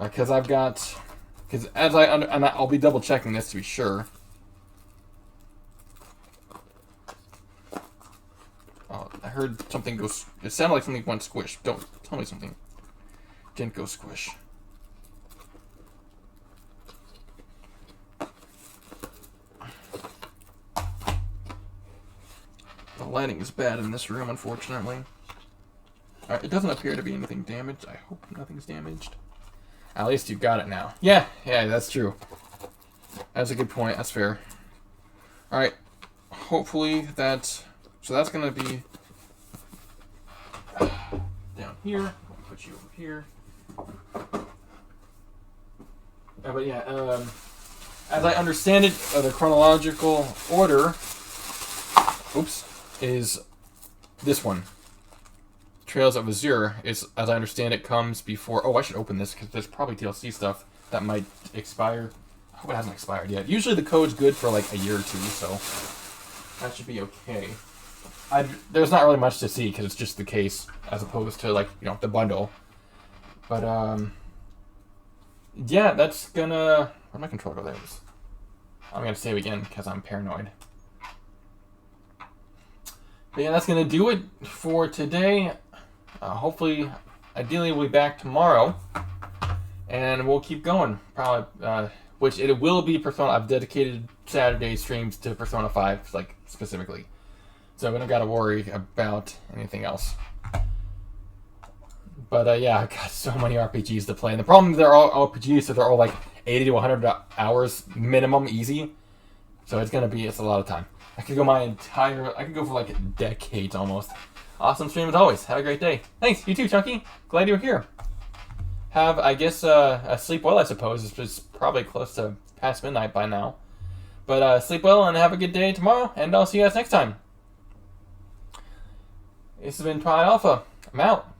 Because I've got... Because as and I'll be double checking this to be sure. Oh, I heard something go... It sounded like something went squish. Don't tell me something didn't go squish. The lighting is bad in this room, unfortunately. Alright, it doesn't appear to be anything damaged. I hope nothing's damaged. At least you got it now. Yeah, that's true. That's a good point. That's fair. Alright. Hopefully that... So that's going to be... down here. I'll put you over here. But yeah, as I understand it, the chronological order... Oops. Is this one. Trails of Azure, is, as I understand it, comes before... Oh, I should open this, because there's probably DLC stuff that might expire. I hope it hasn't expired yet. Usually the code's good for like a year or two, so that should be okay. There's not really much to see, because it's just the case, as opposed to, like, you know, the bundle. But, yeah, that's gonna... Where'd my controller go? There it is. I'm gonna save again, because I'm paranoid. But yeah, that's gonna do it for today. Hopefully, ideally, we'll be back tomorrow, and we'll keep going. Probably, which it will be Persona. I've dedicated Saturday streams to Persona 5, like specifically, so I don't gotta worry about anything else. But yeah, I've got so many RPGs to play, and the problem is they're all RPGs, so they're all like 80 to 100 hours minimum, easy. So it's a lot of time. I could go for like decades almost. Awesome stream as always. Have a great day. Thanks. You too, Chunky. Glad you're here. Have, I guess, sleep well, I suppose. It's probably close to past midnight by now. But sleep well and have a good day tomorrow, and I'll see you guys next time. This has been Twilight Alpha. I'm out.